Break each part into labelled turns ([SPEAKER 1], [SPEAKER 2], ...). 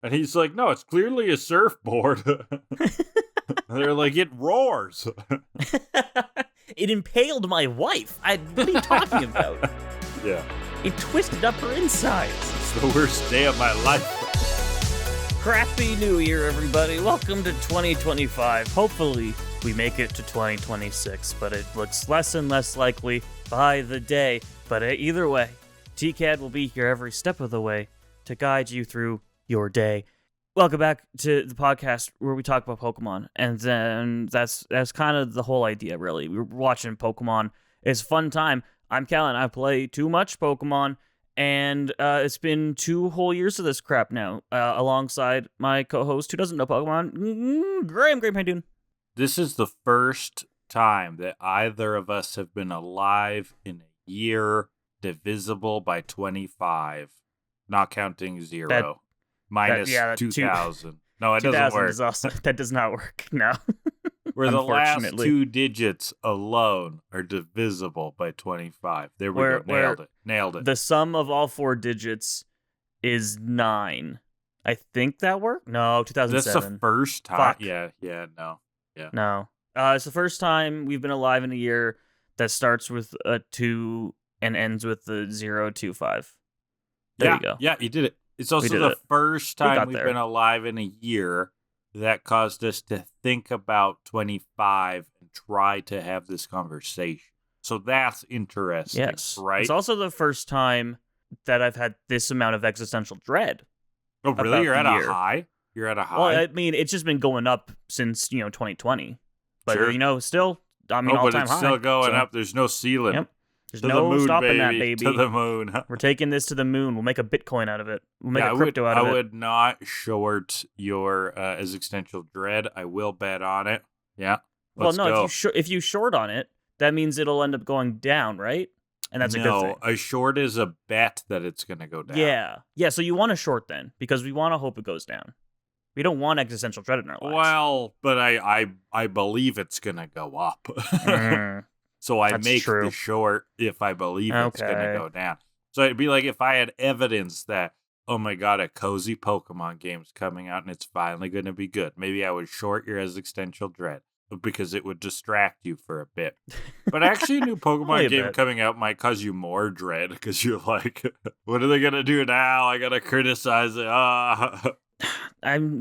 [SPEAKER 1] And he's like, no, it's clearly a surfboard. They're like, it roars.
[SPEAKER 2] It impaled my wife. What are you talking about?
[SPEAKER 1] Yeah.
[SPEAKER 2] It twisted up her insides.
[SPEAKER 1] It's the worst day of my life.
[SPEAKER 2] Crappy New Year, everybody. Welcome to 2025. Hopefully, we make it to 2026, but it looks less and less likely by the day. But either way, TCAD will be here every step of the way to guide you through your day. Welcome back to the podcast where we talk about Pokemon, and then that's kind of the whole idea, really. We're watching Pokemon. It's a fun time. I'm Kellan. I play too much Pokemon, and it's been 2 whole years of this crap now, alongside my co-host who doesn't know Pokemon, Graham. Graham, how you doing?
[SPEAKER 1] This is the first time that either of us have been alive in a year divisible by 25, not counting 0. Minus 2000. No, it doesn't work.
[SPEAKER 2] That does not work, no.
[SPEAKER 1] Where the last 2 digits alone are divisible by 25. There we go. Nailed it.
[SPEAKER 2] The sum of all 4 digits is 9. I think that worked? No, 2007.
[SPEAKER 1] That's the first time.
[SPEAKER 2] Fuck.
[SPEAKER 1] No.
[SPEAKER 2] It's the first time we've been alive in a year that starts with a 2 and ends with the 025. There you go.
[SPEAKER 1] Yeah, you did it. It's also the first time we've been alive in a year that caused us to think about 25 and try to have this conversation. So that's interesting,
[SPEAKER 2] yes.
[SPEAKER 1] Right?
[SPEAKER 2] It's also the first time that I've had this amount of existential dread.
[SPEAKER 1] Oh, really? You're at a high? You're at a high?
[SPEAKER 2] Well, I mean, it's just been going up since, 2020. But,
[SPEAKER 1] sure.
[SPEAKER 2] Still, all-time high.
[SPEAKER 1] But it's still going up. There's no ceiling.
[SPEAKER 2] Yep. There's
[SPEAKER 1] to
[SPEAKER 2] no
[SPEAKER 1] the moon,
[SPEAKER 2] stopping that, baby.
[SPEAKER 1] To the moon.
[SPEAKER 2] We're taking this to the moon. We'll make a Bitcoin out of it. We'll make a crypto out of it.
[SPEAKER 1] I would not short your existential dread. I will bet on it. Yeah. Let's go.
[SPEAKER 2] If you short on it, that means it'll end up going down, right? And that's a good thing.
[SPEAKER 1] No, a short is a bet that it's going to go down.
[SPEAKER 2] Yeah. So you want to short then, because we want to hope it goes down. We don't want existential dread in our lives.
[SPEAKER 1] Well, but I believe it's going to go up. So I make the short if I believe it's going to go down. So it'd be like if I had evidence that, oh my God, a cozy Pokemon game's coming out and it's finally going to be good. Maybe I would short your existential dread because it would distract you for a bit. But actually a new Pokemon game coming out might cause you more dread because you're like, what are they going to do now? I got to criticize it.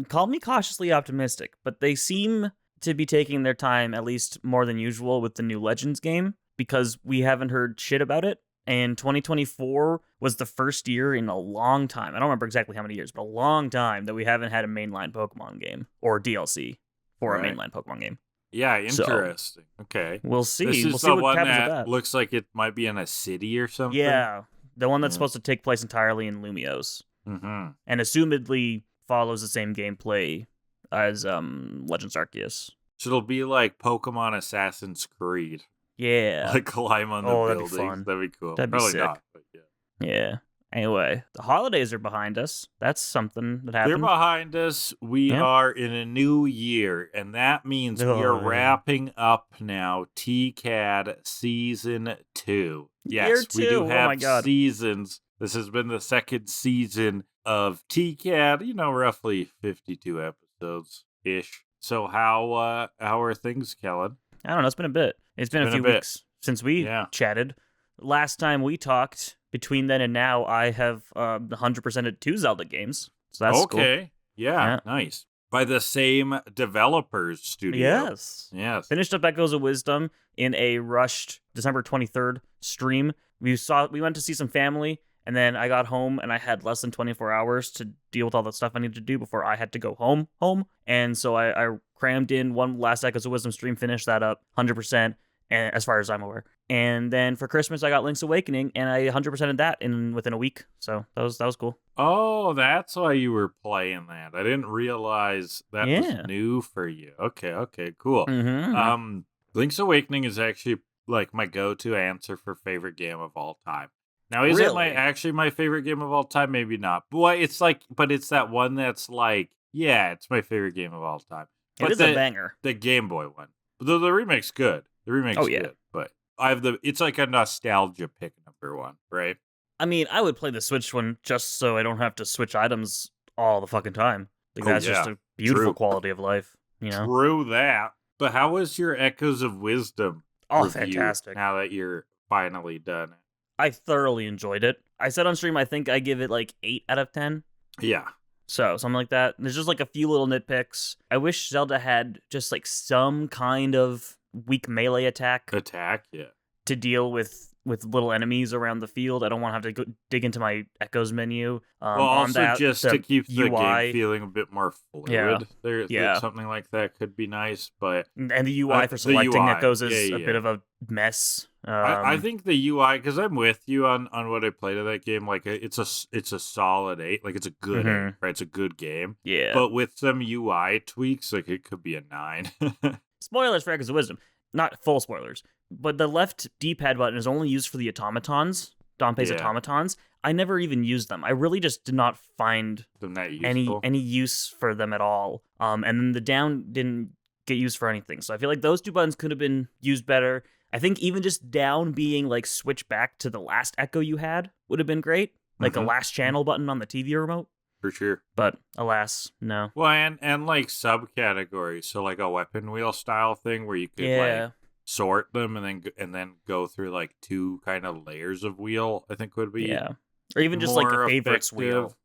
[SPEAKER 2] Call me cautiously optimistic, but they seem to be taking their time at least more than usual with the new Legends game because we haven't heard shit about it. And 2024 was the first year in a long time. I don't remember exactly how many years, but a long time that we haven't had a mainline Pokemon game or DLC for a mainline Pokemon game.
[SPEAKER 1] Yeah, interesting. So, okay.
[SPEAKER 2] We'll see.
[SPEAKER 1] This is
[SPEAKER 2] we'll see what happens with that.
[SPEAKER 1] Looks like it might be in a city or something.
[SPEAKER 2] Yeah, the one that's supposed to take place entirely in Lumiose.
[SPEAKER 1] Mm-hmm.
[SPEAKER 2] And assumedly follows the same gameplay as Legends Arceus.
[SPEAKER 1] So it'll be like Pokemon Assassin's Creed.
[SPEAKER 2] Yeah.
[SPEAKER 1] Like climb on the buildings.
[SPEAKER 2] That'd be fun.
[SPEAKER 1] That'd be cool.
[SPEAKER 2] That'd be
[SPEAKER 1] Probably
[SPEAKER 2] sick.
[SPEAKER 1] not, but yeah.
[SPEAKER 2] Yeah. Anyway, the holidays are behind us. That's something that happened.
[SPEAKER 1] They're behind us. We are in a new year, and that means we are wrapping up now TCAD Season 2. Yes,
[SPEAKER 2] Year 2.
[SPEAKER 1] We do have
[SPEAKER 2] oh my God.
[SPEAKER 1] seasons. This has been the second season of TCAD, roughly 52 episodes-ish. So how are things, Kellan?
[SPEAKER 2] I don't know. It's been a bit. It's been a few weeks since we chatted. Last time we talked, between then and now, I have 100%ed 2 Zelda games. So that's cool.
[SPEAKER 1] Okay. Yeah, nice. By the same developers studio.
[SPEAKER 2] Yes. Finished up Echoes of Wisdom in a rushed December 23rd stream. We went to see some family, and then I got home, and I had less than 24 hours to deal with all the stuff I needed to do before I had to go home. And so I crammed in one last Echoes of Wisdom stream, finished that up 100%, and as far as I'm aware. And then for Christmas, I got Link's Awakening, and I 100%ed that within a week. So that was cool.
[SPEAKER 1] Oh, that's why you were playing that. I didn't realize that was new for you. Okay, cool.
[SPEAKER 2] Mm-hmm.
[SPEAKER 1] Link's Awakening is actually like my go-to answer for favorite game of all time. Now, is it my favorite game of all time? Maybe not. But it's that one that's like, yeah, it's my favorite game of all time.
[SPEAKER 2] It is a banger.
[SPEAKER 1] The Game Boy one. The remake's good. The remake's good. But it's like a nostalgia pick number 1, right?
[SPEAKER 2] I mean, I would play the Switch one just so I don't have to switch items all the fucking time. Like, that's just a beautiful quality of life, you know?
[SPEAKER 1] True that. But how was your Echoes of Wisdom review
[SPEAKER 2] fantastic.
[SPEAKER 1] now that you're finally done it?
[SPEAKER 2] I thoroughly enjoyed it. I said on stream, I think I give it like 8 out of 10.
[SPEAKER 1] Yeah.
[SPEAKER 2] So, something like that. There's just like a few little nitpicks. I wish Zelda had just like some kind of weak melee attack.
[SPEAKER 1] Yeah.
[SPEAKER 2] To deal with little enemies around the field. I don't want to have to go dig into my Echoes menu.
[SPEAKER 1] Also just to keep the game feeling a bit more fluid. Something like that could be nice, but...
[SPEAKER 2] And the UI for selecting Echoes is a bit of a mess.
[SPEAKER 1] I think the UI, because I'm with you on what I played of that game, like it's a solid 8, like it's a good 8, right? It's a good game.
[SPEAKER 2] Yeah.
[SPEAKER 1] But with some UI tweaks, like it could be a 9.
[SPEAKER 2] Spoilers for Echoes of Wisdom. Not full spoilers. But the left D-pad button is only used for the automatons, Dompe's automatons. I never even used them. I really just did not find any use for them at all. And then the down didn't get used for anything. So I feel like those 2 buttons could have been used better. I think even just down being like switch back to the last Echo you had would have been great. Like a last channel button on the TV remote.
[SPEAKER 1] For sure.
[SPEAKER 2] But alas, no.
[SPEAKER 1] Well, and like subcategories. So like a weapon wheel style thing where you could like sort them and then go through like 2 kind of layers of wheel, I think would be
[SPEAKER 2] or even just like a favorites wheel.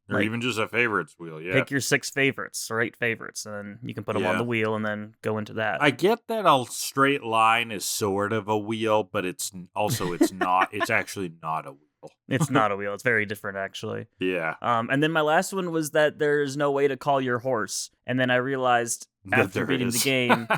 [SPEAKER 1] Or even just a favorites wheel,
[SPEAKER 2] Pick your 6 favorites or 8 favorites, and then you can put them on the wheel and then go into that.
[SPEAKER 1] I get that a straight line is sort of a wheel, but it's not. It's actually not a wheel.
[SPEAKER 2] It's not a wheel. It's very different, actually.
[SPEAKER 1] Yeah.
[SPEAKER 2] And then my last one was that there's no way to call your horse. And then I realized after beating the game,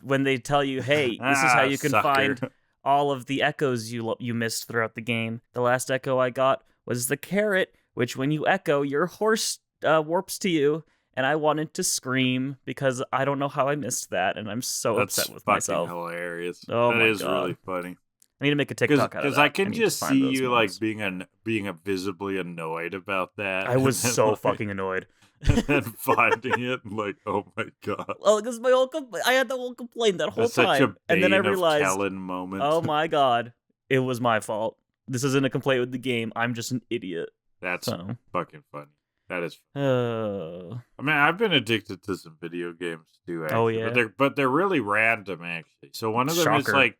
[SPEAKER 2] when they tell you, hey, this is how you can find all of the echoes you missed throughout the game. The last echo I got was the carrot, which when you echo, your horse warps to you. And I wanted to scream because I don't know how I missed that. And I'm so upset with myself.
[SPEAKER 1] That's hilarious.
[SPEAKER 2] Oh,
[SPEAKER 1] that
[SPEAKER 2] my
[SPEAKER 1] is
[SPEAKER 2] God.
[SPEAKER 1] really funny.
[SPEAKER 2] I need to make a TikTok out of that.
[SPEAKER 1] Because I can just see you like being visibly annoyed about that.
[SPEAKER 2] I was so fucking annoyed.
[SPEAKER 1] And then finding it and like, oh my God.
[SPEAKER 2] Well, because I had the whole complaint that whole
[SPEAKER 1] That's
[SPEAKER 2] time.
[SPEAKER 1] Such a
[SPEAKER 2] and then I
[SPEAKER 1] Bane of
[SPEAKER 2] realized,
[SPEAKER 1] Kellan moment.
[SPEAKER 2] Oh my God, it was my fault. This isn't a complaint with the game. I'm just an idiot.
[SPEAKER 1] That's fucking funny. That is
[SPEAKER 2] funny.
[SPEAKER 1] I mean, I've been addicted to some video games too, actually.
[SPEAKER 2] Oh, yeah?
[SPEAKER 1] But they're really random, actually. So one of them is like,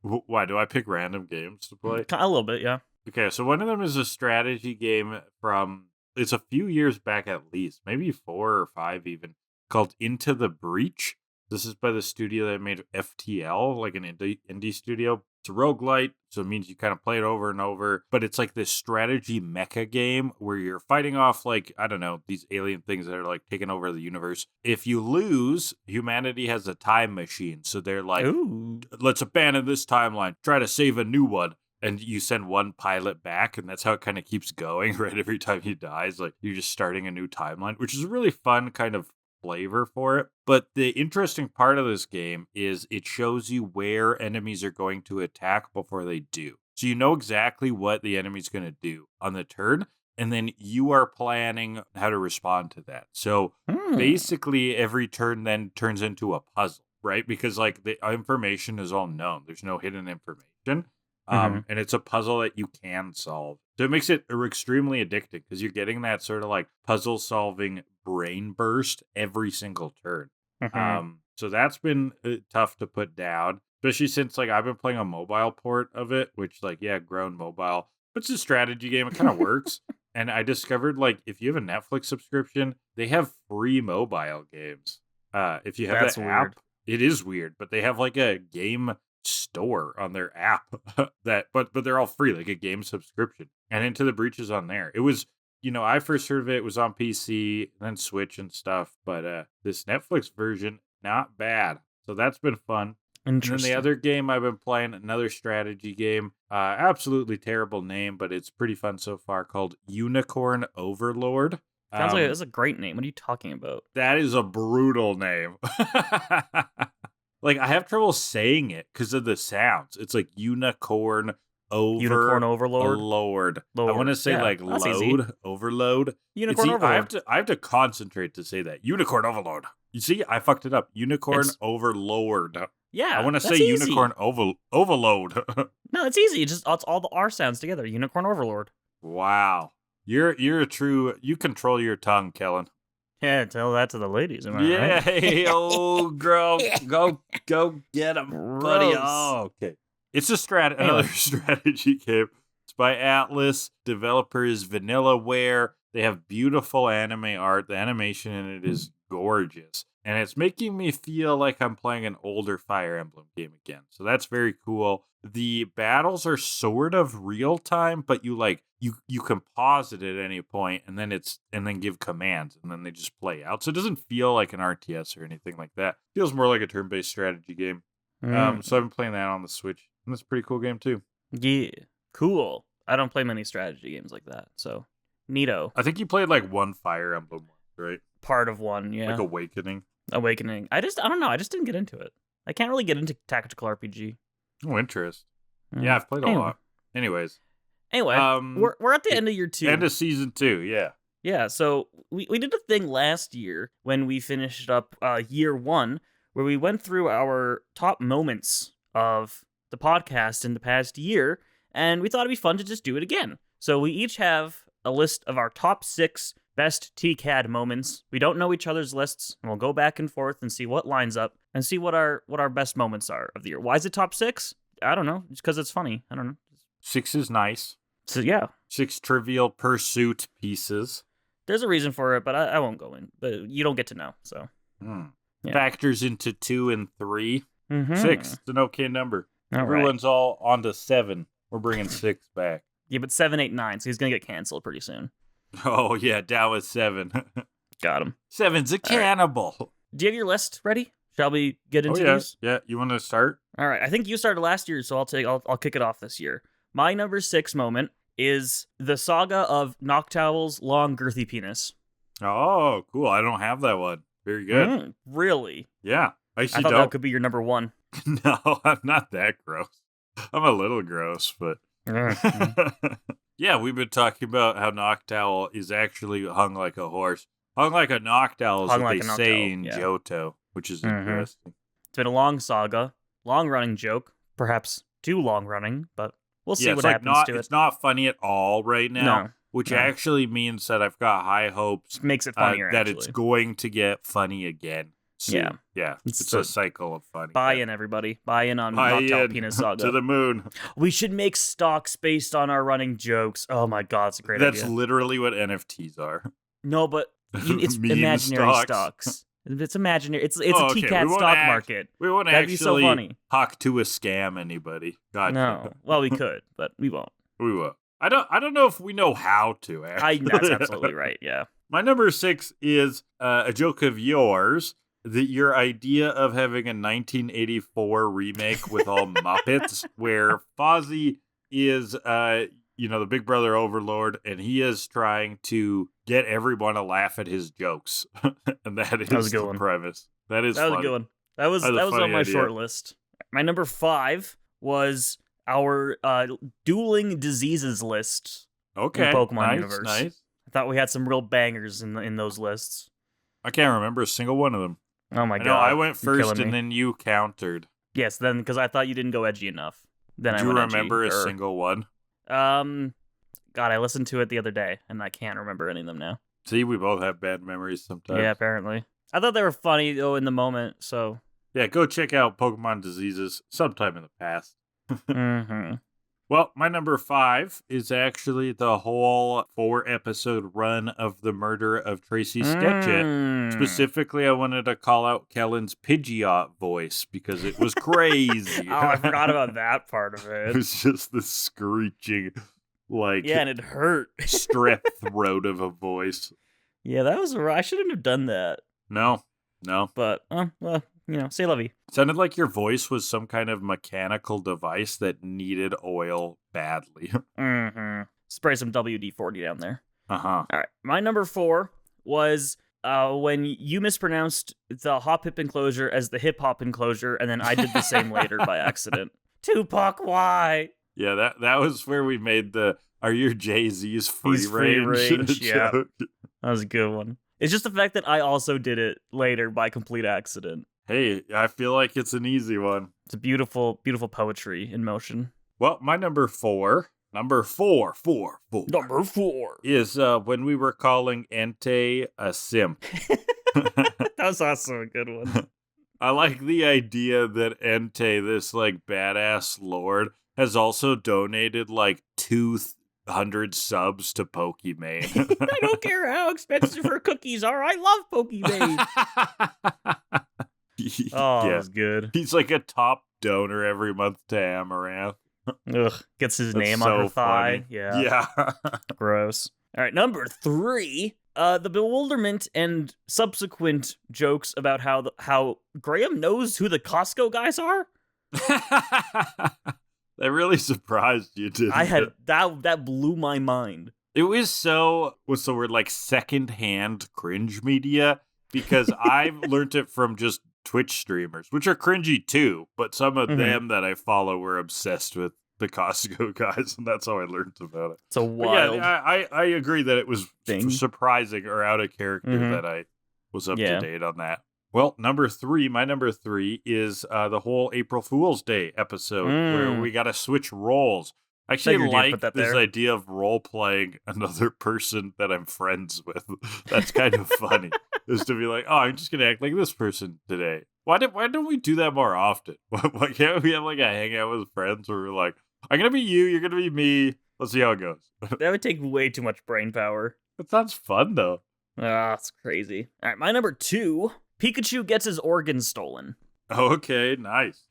[SPEAKER 1] why do I pick random games to play?
[SPEAKER 2] A little bit, yeah.
[SPEAKER 1] Okay, so one of them is a strategy game from, it's a few years back at least, maybe 4 or 5 even, called Into the Breach. This is by the studio that made FTL, like an indie studio. It's a roguelite, so it means you kind of play it over and over. But it's like this strategy mecha game where you're fighting off, like, I don't know, these alien things that are like taking over the universe. If you lose, humanity has a time machine. So they're like, ooh, let's abandon this timeline, try to save a new one. And you send one pilot back, and that's how it kind of keeps going, right? Every time he dies, like, you're just starting a new timeline, which is a really fun kind of flavor for it. But the interesting part of this game is it shows you where enemies are going to attack before they do. So you know exactly what the enemy's going to do on the turn, and then you are planning how to respond to that. So basically every turn then turns into a puzzle, right? Because like the information is all known. There's no hidden information. And it's a puzzle that you can solve. So it makes it extremely addicting because you're getting that sort of like puzzle solving brain burst every single turn. So that's been tough to put down, especially since like I've been playing a mobile port of it, which like, yeah, grown mobile, but it's a strategy game. It kind of works. And I discovered like if you have a Netflix subscription, they have free mobile games. If you have the app, it is weird, but they have like a game store on their app that but they're all free, like a game subscription. And Into the Breach is on there. It was, you know, I first heard of it was on PC and then Switch and stuff, but this Netflix version, not bad. So that's been fun. And then the other game I've been playing, another strategy game, absolutely terrible name, but it's pretty fun so far, called Unicorn Overlord.
[SPEAKER 2] Sounds like it's a great name. What are you talking about?
[SPEAKER 1] That is a brutal name. Like, I have trouble saying it because of the sounds. It's like Unicorn Overlord. Lord. I want to say load, overload.
[SPEAKER 2] Unicorn Overlord.
[SPEAKER 1] I have to concentrate to say that. Unicorn Overlord. You see, I fucked it up. Unicorn Overlord.
[SPEAKER 2] Yeah,
[SPEAKER 1] I want to say easy. Unicorn Overload.
[SPEAKER 2] No, it's easy. It's all the R sounds together. Unicorn Overlord.
[SPEAKER 1] Wow. You're a true. You control your tongue, Kellan.
[SPEAKER 2] Yeah, tell that to the ladies. Am I
[SPEAKER 1] Yeah,
[SPEAKER 2] right?
[SPEAKER 1] hey, oh, girl, go get them, buddy. Oh, okay. It's another strategy game. It's by Atlas. Developer is Vanillaware. They have beautiful anime art. The animation in it is gorgeous. And it's making me feel like I'm playing an older Fire Emblem game again. So that's very cool. The battles are sort of real time, but you can pause it at any point and then give commands and then they just play out. So it doesn't feel like an RTS or anything like that. It feels more like a turn-based strategy game. So I've been playing that on the Switch. And it's a pretty cool game too.
[SPEAKER 2] Yeah. Cool. I don't play many strategy games like that. So neato.
[SPEAKER 1] I think you played like one Fire Emblem, right?
[SPEAKER 2] Part of one, yeah.
[SPEAKER 1] Like Awakening.
[SPEAKER 2] I don't know. I just didn't get into it. I can't really get into tactical RPG.
[SPEAKER 1] Oh, interest. Yeah, I've played a lot. Anyway,
[SPEAKER 2] we're at the end of year 2.
[SPEAKER 1] End of season 2, yeah.
[SPEAKER 2] Yeah, so we did a thing last year when we finished up year 1 where we went through our top moments of the podcast in the past year, and we thought it'd be fun to just do it again. So we each have a list of our top 6 best TCAD moments. We don't know each other's lists, and we'll go back and forth and see what lines up and see what our best moments are of the year. Why is it top 6? I don't know. It's because it's funny. I don't know.
[SPEAKER 1] 6 is nice.
[SPEAKER 2] So yeah.
[SPEAKER 1] 6 Trivial Pursuit pieces.
[SPEAKER 2] There's a reason for it, but I won't go in. But you don't get to know, so.
[SPEAKER 1] Yeah. Factors into 2 and 3. 6, it's an okay number.
[SPEAKER 2] Everyone's
[SPEAKER 1] all on to 7. We're bringing 6 back.
[SPEAKER 2] Yeah, but 7, 8, 9, so he's going to get canceled pretty soon.
[SPEAKER 1] Oh, yeah, down with 7.
[SPEAKER 2] Got him.
[SPEAKER 1] 7's a cannibal.
[SPEAKER 2] Right. Do you have your list ready? Shall we get into these?
[SPEAKER 1] Yeah, you want to start?
[SPEAKER 2] All right, I think you started last year, so I'll kick it off this year. My number 6 moment is the saga of Noctowl's long, girthy penis.
[SPEAKER 1] Oh, cool. I don't have that one. Very good.
[SPEAKER 2] Really?
[SPEAKER 1] Yeah. I
[SPEAKER 2] thought that could be your number 1.
[SPEAKER 1] No, I'm not that gross. I'm a little gross, but... Yeah, we've been talking about how Noctowl is actually hung like a horse. Hung like a Noctowl is what they say in Johto, which is interesting.
[SPEAKER 2] It's been a long saga, long-running joke, perhaps too long-running, but we'll see what happens to it.
[SPEAKER 1] It's not funny at all right now, which actually means that I've got high hopes.
[SPEAKER 2] Makes it funnier,
[SPEAKER 1] that it's going to get funny again. Soon. Yeah. It's a cycle of funny.
[SPEAKER 2] Buy in, everybody. Buy in on Noctowl Penis Saga.
[SPEAKER 1] To the moon.
[SPEAKER 2] We should make stocks based on our running jokes. Oh my god, it's a great idea.
[SPEAKER 1] That's literally what NFTs are.
[SPEAKER 2] No, but it's imaginary stocks. It's imaginary. It's a TCAT stock market.
[SPEAKER 1] We won't
[SPEAKER 2] That'd be so funny.
[SPEAKER 1] Talk to a scam anybody. Gotcha.
[SPEAKER 2] No. Well, we could, but we won't.
[SPEAKER 1] We will. I don't know if we know how to, actually.
[SPEAKER 2] That's absolutely right, yeah.
[SPEAKER 1] My number 6 is a joke of yours. Your idea of having a 1984 remake with all Muppets, where Fozzie is, the Big Brother overlord, and he is trying to get everyone to laugh at his jokes, and that is the premise. That was a good one.
[SPEAKER 2] That was on my short list. My number 5 was our dueling diseases list.
[SPEAKER 1] Okay,
[SPEAKER 2] in the Pokemon universe.
[SPEAKER 1] Nice.
[SPEAKER 2] I thought we had some real bangers in those lists.
[SPEAKER 1] I can't remember a single one of them.
[SPEAKER 2] Oh my god!
[SPEAKER 1] I went first, and then you countered.
[SPEAKER 2] Yes, then because I thought you didn't go edgy enough. Then
[SPEAKER 1] Do you remember a single one?
[SPEAKER 2] God, I listened to it the other day, and I can't remember any of them now.
[SPEAKER 1] See, we both have bad memories sometimes.
[SPEAKER 2] Yeah, apparently. I thought they were funny though in the moment. So
[SPEAKER 1] yeah, go check out Pokemon Diseases sometime in the past. Well, my number 5 is actually the whole 4-episode run of the murder of Tracy Sketchit. Specifically, I wanted to call out Kellan's Pidgeot voice because it was crazy.
[SPEAKER 2] Oh, I forgot about that part of it.
[SPEAKER 1] It was just the screeching,
[SPEAKER 2] and it hurt.
[SPEAKER 1] strep throat of a voice.
[SPEAKER 2] Yeah, that was I shouldn't have done that.
[SPEAKER 1] No.
[SPEAKER 2] But, say lovey.
[SPEAKER 1] Sounded like your voice was some kind of mechanical device that needed oil badly.
[SPEAKER 2] Spray some WD-40 down there.
[SPEAKER 1] All
[SPEAKER 2] right. My number 4 was when you mispronounced the hop hip enclosure as the hip hop enclosure, and then I did the same later by accident. Tupac, why?
[SPEAKER 1] Yeah, that was where we made are your Jay-Z's free range
[SPEAKER 2] yeah.
[SPEAKER 1] joke.
[SPEAKER 2] That was a good one. It's just the fact that I also did it later by complete accident.
[SPEAKER 1] Hey, I feel like it's an easy one.
[SPEAKER 2] It's a beautiful, beautiful poetry in motion.
[SPEAKER 1] Well, my number 4 Number four
[SPEAKER 2] Number 4
[SPEAKER 1] is when we were calling Entei a simp.
[SPEAKER 2] That was also a good one.
[SPEAKER 1] I like the idea that Entei, this like badass lord, has also donated like 200 subs to Pokemon.
[SPEAKER 2] I don't care how expensive her cookies are. I love Pokemon. Oh, yeah. That was good.
[SPEAKER 1] He's like a top donor every month to Amaranth.
[SPEAKER 2] Ugh, gets his name on her thigh.
[SPEAKER 1] Funny. Yeah.
[SPEAKER 2] Gross. All right, number 3. The bewilderment and subsequent jokes about how Graham knows who the Costco guys are.
[SPEAKER 1] That really surprised you, didn't it?
[SPEAKER 2] That blew my mind.
[SPEAKER 1] It was what's the word, like secondhand cringe media, because I've learned it from just Twitch streamers, which are cringy too, but some of them that I follow were obsessed with the Costco guys, and that's how I learned about it.
[SPEAKER 2] So wild.
[SPEAKER 1] Yeah, I agree that it was surprising or out of character that I was up to date on that. Well, my number 3 is the whole April Fool's Day episode where we got to switch roles. I actually like this idea of role-playing another person that I'm friends with. That's kind of funny. Is to be like, oh, I'm just going to act like this person today. Why don't we do that more often? Why can't we have like a hangout with friends where we're like, I'm going to be you, you're going to be me. Let's see how it goes.
[SPEAKER 2] That would take way too much brain power.
[SPEAKER 1] It sounds fun, though.
[SPEAKER 2] Ah, it's crazy. All right, my number 2, Pikachu gets his organs stolen.
[SPEAKER 1] Okay, nice.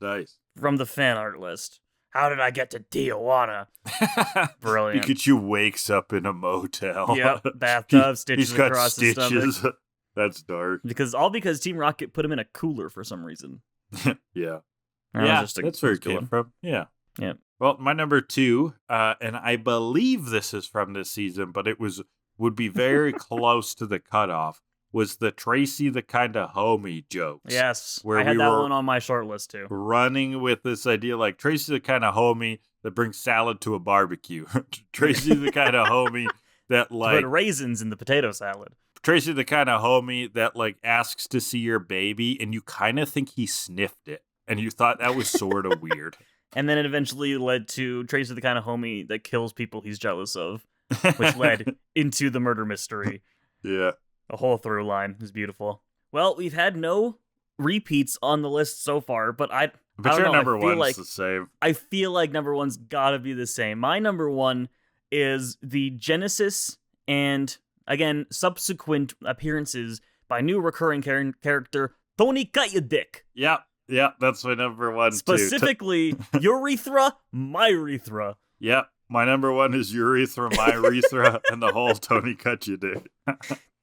[SPEAKER 2] From the fan art list. How did I get to Tijuana? Brilliant.
[SPEAKER 1] Pikachu wakes up in a motel.
[SPEAKER 2] Yep, bathtub, stitches
[SPEAKER 1] he's got
[SPEAKER 2] across
[SPEAKER 1] stitches.
[SPEAKER 2] his stomach.
[SPEAKER 1] That's dark.
[SPEAKER 2] Because Team Rocket put him in a cooler for some reason.
[SPEAKER 1] Yeah.
[SPEAKER 2] That's
[SPEAKER 1] where it came from. Yeah.
[SPEAKER 2] Yeah.
[SPEAKER 1] Well, my number 2, and I believe this is from this season, but it would be very close to the cutoff, was the Tracy the Kinda Homie jokes.
[SPEAKER 2] Yes, where I had that one on my short list too.
[SPEAKER 1] Running with this idea like Tracy the Kinda Homie that brings salad to a barbecue. Tracy the Kinda Homie that like...
[SPEAKER 2] Put raisins in the potato salad.
[SPEAKER 1] Tracy the Kinda Homie that like asks to see your baby and you kind of think he sniffed it. And you thought that was sort of weird.
[SPEAKER 2] And then it eventually led to Tracy the Kinda Homie that kills people he's jealous of, which led into the murder mystery.
[SPEAKER 1] Yeah.
[SPEAKER 2] A whole through line is beautiful. Well, we've had no repeats on the list so far, but I don't know.
[SPEAKER 1] Number one's the same.
[SPEAKER 2] I feel like number one's gotta be the same. My number 1 is the Genesis and, again, subsequent appearances by new recurring character, Tony Cut Ya Dick.
[SPEAKER 1] Yep, that's my number 1
[SPEAKER 2] Specifically, Urethra, my urethra.
[SPEAKER 1] Yep, my number 1 is Urethra, my urethra, and the whole Tony Cut Ya Dick.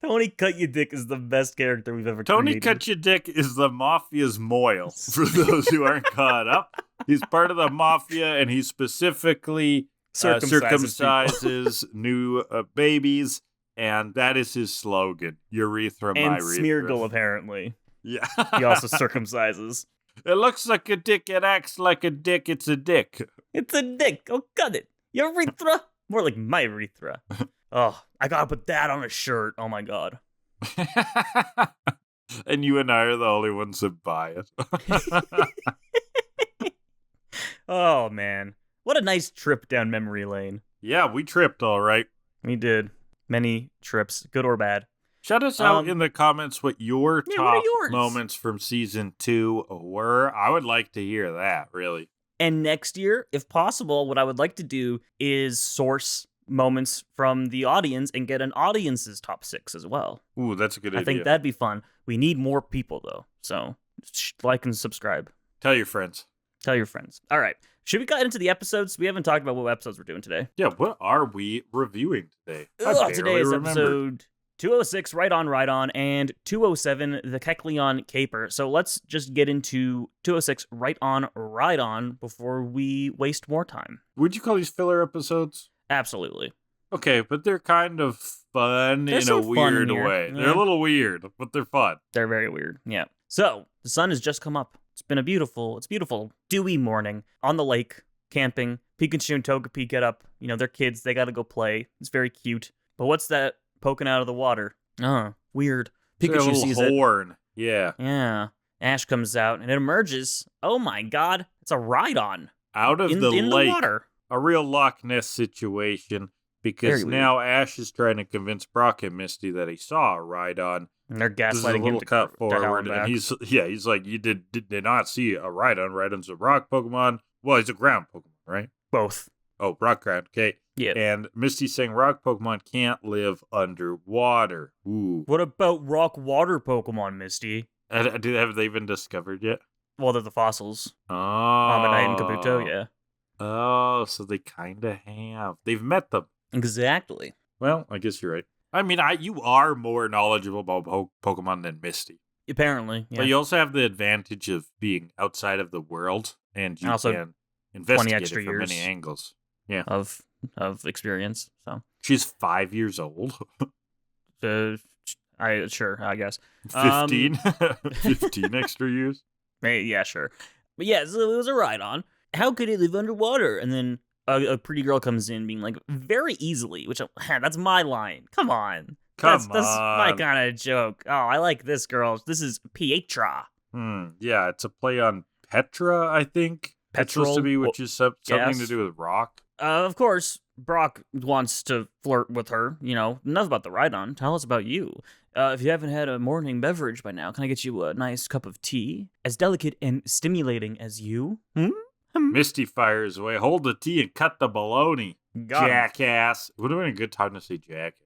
[SPEAKER 2] Tony Cut Ya Dick is the best character we've ever
[SPEAKER 1] Tony
[SPEAKER 2] created.
[SPEAKER 1] Cut Ya Dick is the Mafia's Moyle, for those who aren't caught up. He's part of the Mafia, and he specifically circumcises new babies, and that is his slogan, Urethra, my urethra.
[SPEAKER 2] And Smeargle, apparently.
[SPEAKER 1] Yeah.
[SPEAKER 2] He also circumcises.
[SPEAKER 1] It looks like a dick, it acts like a dick, it's a dick.
[SPEAKER 2] It's a dick, oh, cut it. Urethra? More like my urethra. Oh, I gotta put that on a shirt. Oh my god.
[SPEAKER 1] And you and I are the only ones that buy
[SPEAKER 2] it. Oh man. What a nice trip down memory lane.
[SPEAKER 1] Yeah, we tripped all right.
[SPEAKER 2] We did. Many trips, good or bad.
[SPEAKER 1] Shout us out in the comments what your top moments from season 2 were. I would like to hear that, really.
[SPEAKER 2] And next year, if possible, what I would like to do is source moments from the audience and get an audience's top 6 as well.
[SPEAKER 1] Ooh, that's a good idea.
[SPEAKER 2] I think that'd be fun. We need more people, though. So like and subscribe.
[SPEAKER 1] Tell your friends.
[SPEAKER 2] Tell your friends. All right. Should we get into the episodes? We haven't talked about what episodes we're doing today.
[SPEAKER 1] Yeah, what are we reviewing today?
[SPEAKER 2] Today is episode 206, Rhydon, and 207, the Kecleon Caper. So let's just get into 206, Rhydon, before we waste more time.
[SPEAKER 1] Would you call these filler episodes?
[SPEAKER 2] Absolutely.
[SPEAKER 1] Okay, but they're kind of fun in a weird way. Yeah. They're a little weird, but they're fun.
[SPEAKER 2] They're very weird, yeah. So, the sun has just come up. It's beautiful, dewy morning on the lake, camping. Pikachu and Togepi get up. You know, they're kids. They got to go play. It's very cute. But what's that poking out of the water? Weird. Pikachu sees it.
[SPEAKER 1] Horn. Yeah.
[SPEAKER 2] Yeah. Ash comes out and it emerges. Oh my god. It's a Rhydon.
[SPEAKER 1] Out of the
[SPEAKER 2] lake.
[SPEAKER 1] lake.
[SPEAKER 2] The water.
[SPEAKER 1] a real Loch Ness situation because now Ash is trying to convince Brock and Misty that he saw a Rhydon.
[SPEAKER 2] And they're gaslighting him to
[SPEAKER 1] cut forward, and he's like, you did not see a Rhydon. Rhydon's a rock Pokemon. Well, he's a ground Pokemon, right?
[SPEAKER 2] Both.
[SPEAKER 1] Oh, rock ground. Okay.
[SPEAKER 2] Yeah.
[SPEAKER 1] And Misty's saying rock Pokemon can't live underwater. Ooh.
[SPEAKER 2] What about rock water Pokemon, Misty?
[SPEAKER 1] Have they been discovered yet?
[SPEAKER 2] Well, they're the fossils.
[SPEAKER 1] Oh.
[SPEAKER 2] Ammonite and Kabuto, yeah.
[SPEAKER 1] Oh, so they kind of have. They've met them.
[SPEAKER 2] Exactly.
[SPEAKER 1] Well, I guess you're right. I mean, you are more knowledgeable about Pokemon than Misty.
[SPEAKER 2] Apparently, yeah.
[SPEAKER 1] But you also have the advantage of being outside of the world, and you can investigate it from many angles. Yeah,
[SPEAKER 2] of experience. So
[SPEAKER 1] she's 5 years old.
[SPEAKER 2] I guess
[SPEAKER 1] 15, 15 extra years.
[SPEAKER 2] Yeah, sure. But yeah, so it was a Rhydon. How could it live underwater? And then a pretty girl comes in being like, very easily, which, that's my line. Come on. That's my kind of joke. Oh, I like this girl. This is Pietra.
[SPEAKER 1] Yeah, it's a play on Petra, I think. It's supposed to be, which is something to do with rock.
[SPEAKER 2] Of course, Brock wants to flirt with her. Enough about the Rhydon. Tell us about you. If you haven't had a morning beverage by now, can I get you a nice cup of tea? As delicate and stimulating as you?
[SPEAKER 1] Misty fires away. Hold the tea and cut the baloney. Jackass. Would have been a good time to say jackass.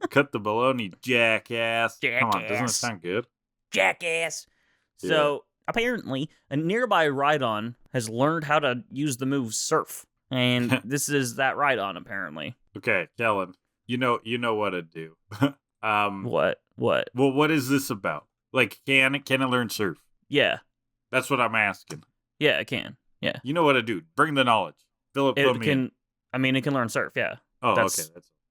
[SPEAKER 1] Cut the baloney, jackass. Come on, doesn't it sound good?
[SPEAKER 2] Jackass. Yeah. So, apparently, a nearby Rhydon has learned how to use the move Surf. And this is that Rhydon, apparently.
[SPEAKER 1] Okay, Kellan, you know what to do.
[SPEAKER 2] What?
[SPEAKER 1] Well, what is this about? Like, can it learn Surf?
[SPEAKER 2] Yeah.
[SPEAKER 1] That's what I'm asking.
[SPEAKER 2] Yeah, it can. Yeah.
[SPEAKER 1] You know what to do. Bring the knowledge. It can
[SPEAKER 2] learn Surf, yeah.
[SPEAKER 1] Oh, okay.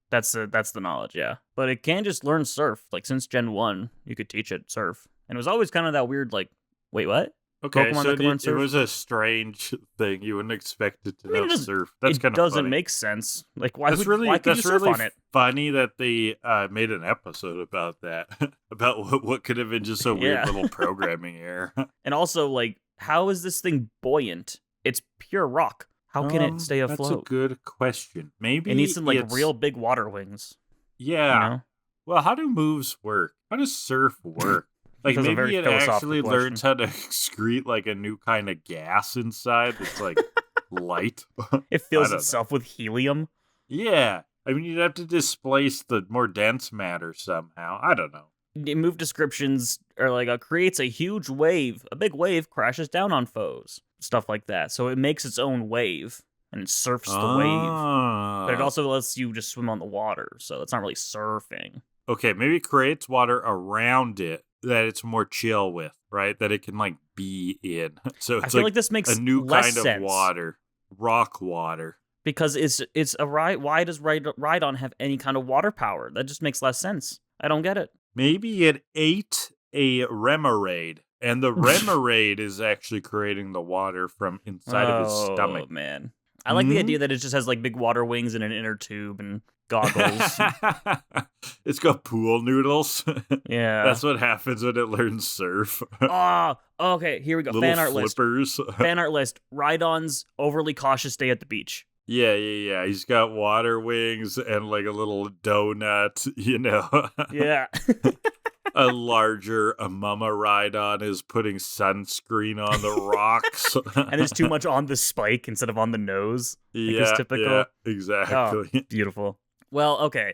[SPEAKER 2] That's the knowledge, yeah. But it can just learn Surf. Like, since Gen 1, you could teach it Surf. And it was always kind of that weird, like, wait, what?
[SPEAKER 1] Okay, Pokemon so it was a strange thing. You wouldn't expect it to know Surf. That's kind of funny. It doesn't
[SPEAKER 2] make sense. Like, why could you surf
[SPEAKER 1] really
[SPEAKER 2] on it?
[SPEAKER 1] Funny that they made an episode about that. About what could have been just a weird little programming error. And
[SPEAKER 2] also, like, how is this thing buoyant? It's pure rock. How can it stay afloat?
[SPEAKER 1] That's a good question. Maybe
[SPEAKER 2] it needs some real big water wings.
[SPEAKER 1] Yeah. Well, how do moves work? How does Surf work? Like, maybe it actually learns how to excrete like a new kind of gas inside that's like light.
[SPEAKER 2] It fills itself with helium.
[SPEAKER 1] Yeah. I mean, you'd have to displace the more dense matter somehow. I don't know.
[SPEAKER 2] Move descriptions are like creates a huge wave. A big wave crashes down on foes. Stuff like that. So it makes its own wave and it surfs the wave. But it also lets you just swim on the water. So it's not really surfing.
[SPEAKER 1] Okay, maybe it creates water around it that it's more chill with, right? That it can like be in. So it's
[SPEAKER 2] I feel like this makes
[SPEAKER 1] a new
[SPEAKER 2] less
[SPEAKER 1] kind
[SPEAKER 2] sense.
[SPEAKER 1] Of water. Rock water.
[SPEAKER 2] Because it's a why does Rhydon have any kind of water power? That just makes less sense. I don't get it.
[SPEAKER 1] Maybe it ate a Remoraid, and the Remoraid is actually creating the water from inside of his stomach.
[SPEAKER 2] Oh, man. I like the idea that it just has like big water wings and an inner tube and goggles.
[SPEAKER 1] It's got pool noodles.
[SPEAKER 2] Yeah.
[SPEAKER 1] That's what happens when it learns Surf.
[SPEAKER 2] Okay, here we go.
[SPEAKER 1] Little
[SPEAKER 2] Fan art
[SPEAKER 1] flippers.
[SPEAKER 2] list. Fan art list. Rhydon's overly cautious day at the beach.
[SPEAKER 1] Yeah. He's got water wings and like a little donut,
[SPEAKER 2] Yeah.
[SPEAKER 1] A larger Mama Rhydon is putting sunscreen on the rocks.
[SPEAKER 2] And there's too much on the spike instead of on the nose.
[SPEAKER 1] Yeah,
[SPEAKER 2] typical.
[SPEAKER 1] Yeah, exactly.
[SPEAKER 2] Oh, beautiful. Well, okay.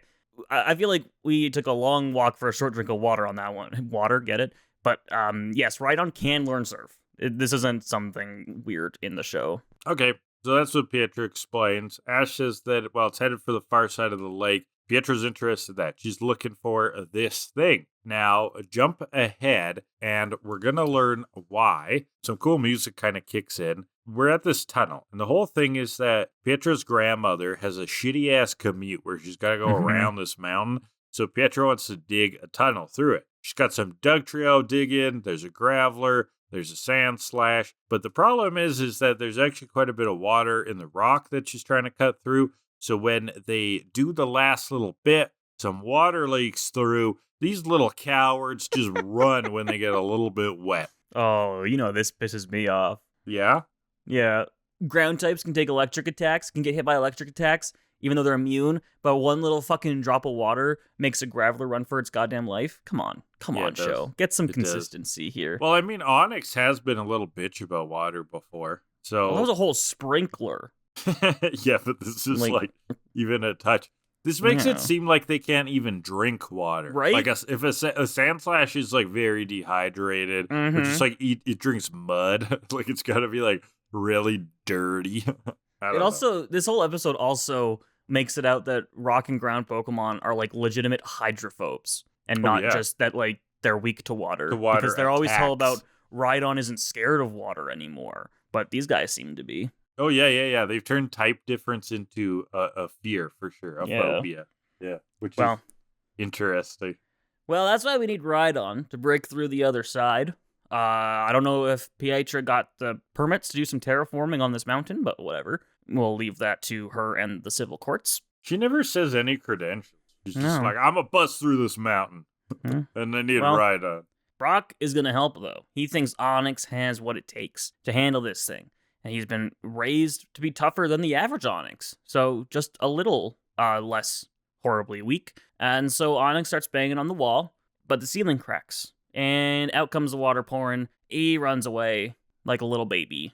[SPEAKER 2] I feel like we took a long walk for a short drink of water on that one. Water, get it? But yes, Rhydon can learn Surf. This isn't something weird in the show.
[SPEAKER 1] Okay, so that's what Pietra explains. Ash says that, it's headed for the far side of the lake. Pietra's interested in that. She's looking for this thing. Now, jump ahead, and we're going to learn why. Some cool music kind of kicks in. We're at this tunnel, and the whole thing is that Pietra's grandmother has a shitty-ass commute where she's got to go around this mountain. So Pietra wants to dig a tunnel through it. She's got some Dugtrio digging. There's a Graveler. There's a Sand Slash. But the problem is that there's actually quite a bit of water in the rock that she's trying to cut through. So when they do the last little bit, some water leaks through. These little cowards just run when they get a little bit wet.
[SPEAKER 2] Oh, this pisses me off.
[SPEAKER 1] Yeah?
[SPEAKER 2] Yeah. ground types can take electric attacks, can get hit by electric attacks, even though they're immune, but one little fucking drop of water makes a Graveler run for its goddamn life? Come on, show. Get some consistency here.
[SPEAKER 1] Well, I mean, Onyx has been a little bitch about water before, so...
[SPEAKER 2] Well, that was a whole sprinkler.
[SPEAKER 1] Yeah, but this is like even a touch. This makes it seem like they can't even drink water.
[SPEAKER 2] Right?
[SPEAKER 1] Like if a Sandslash is like very dehydrated, or just like it drinks mud, like it's gotta be like really dirty.
[SPEAKER 2] This whole episode also makes it out that rock and ground Pokemon are like legitimate hydrophobes and not just that like they're weak to water. Because they're always told about Rhydon isn't scared of water anymore, but these guys seem to be.
[SPEAKER 1] Oh yeah. They've turned type difference into a fear for sure, a phobia. Yeah, which is interesting.
[SPEAKER 2] Well, that's why we need Rhydon to break through the other side. I don't know if Pietra got the permits to do some terraforming on this mountain, but whatever. We'll leave that to her and the civil courts.
[SPEAKER 1] She never says any credentials. She's just like, I'm a bust through this mountain. And I need Rhydon.
[SPEAKER 2] Brock is going to help, though. He thinks Onyx has what it takes to handle this thing. And he's been raised to be tougher than the average Onyx. So just a little less horribly weak. And so Onyx starts banging on the wall, but the ceiling cracks. And out comes the water pouring. He runs away like a little baby.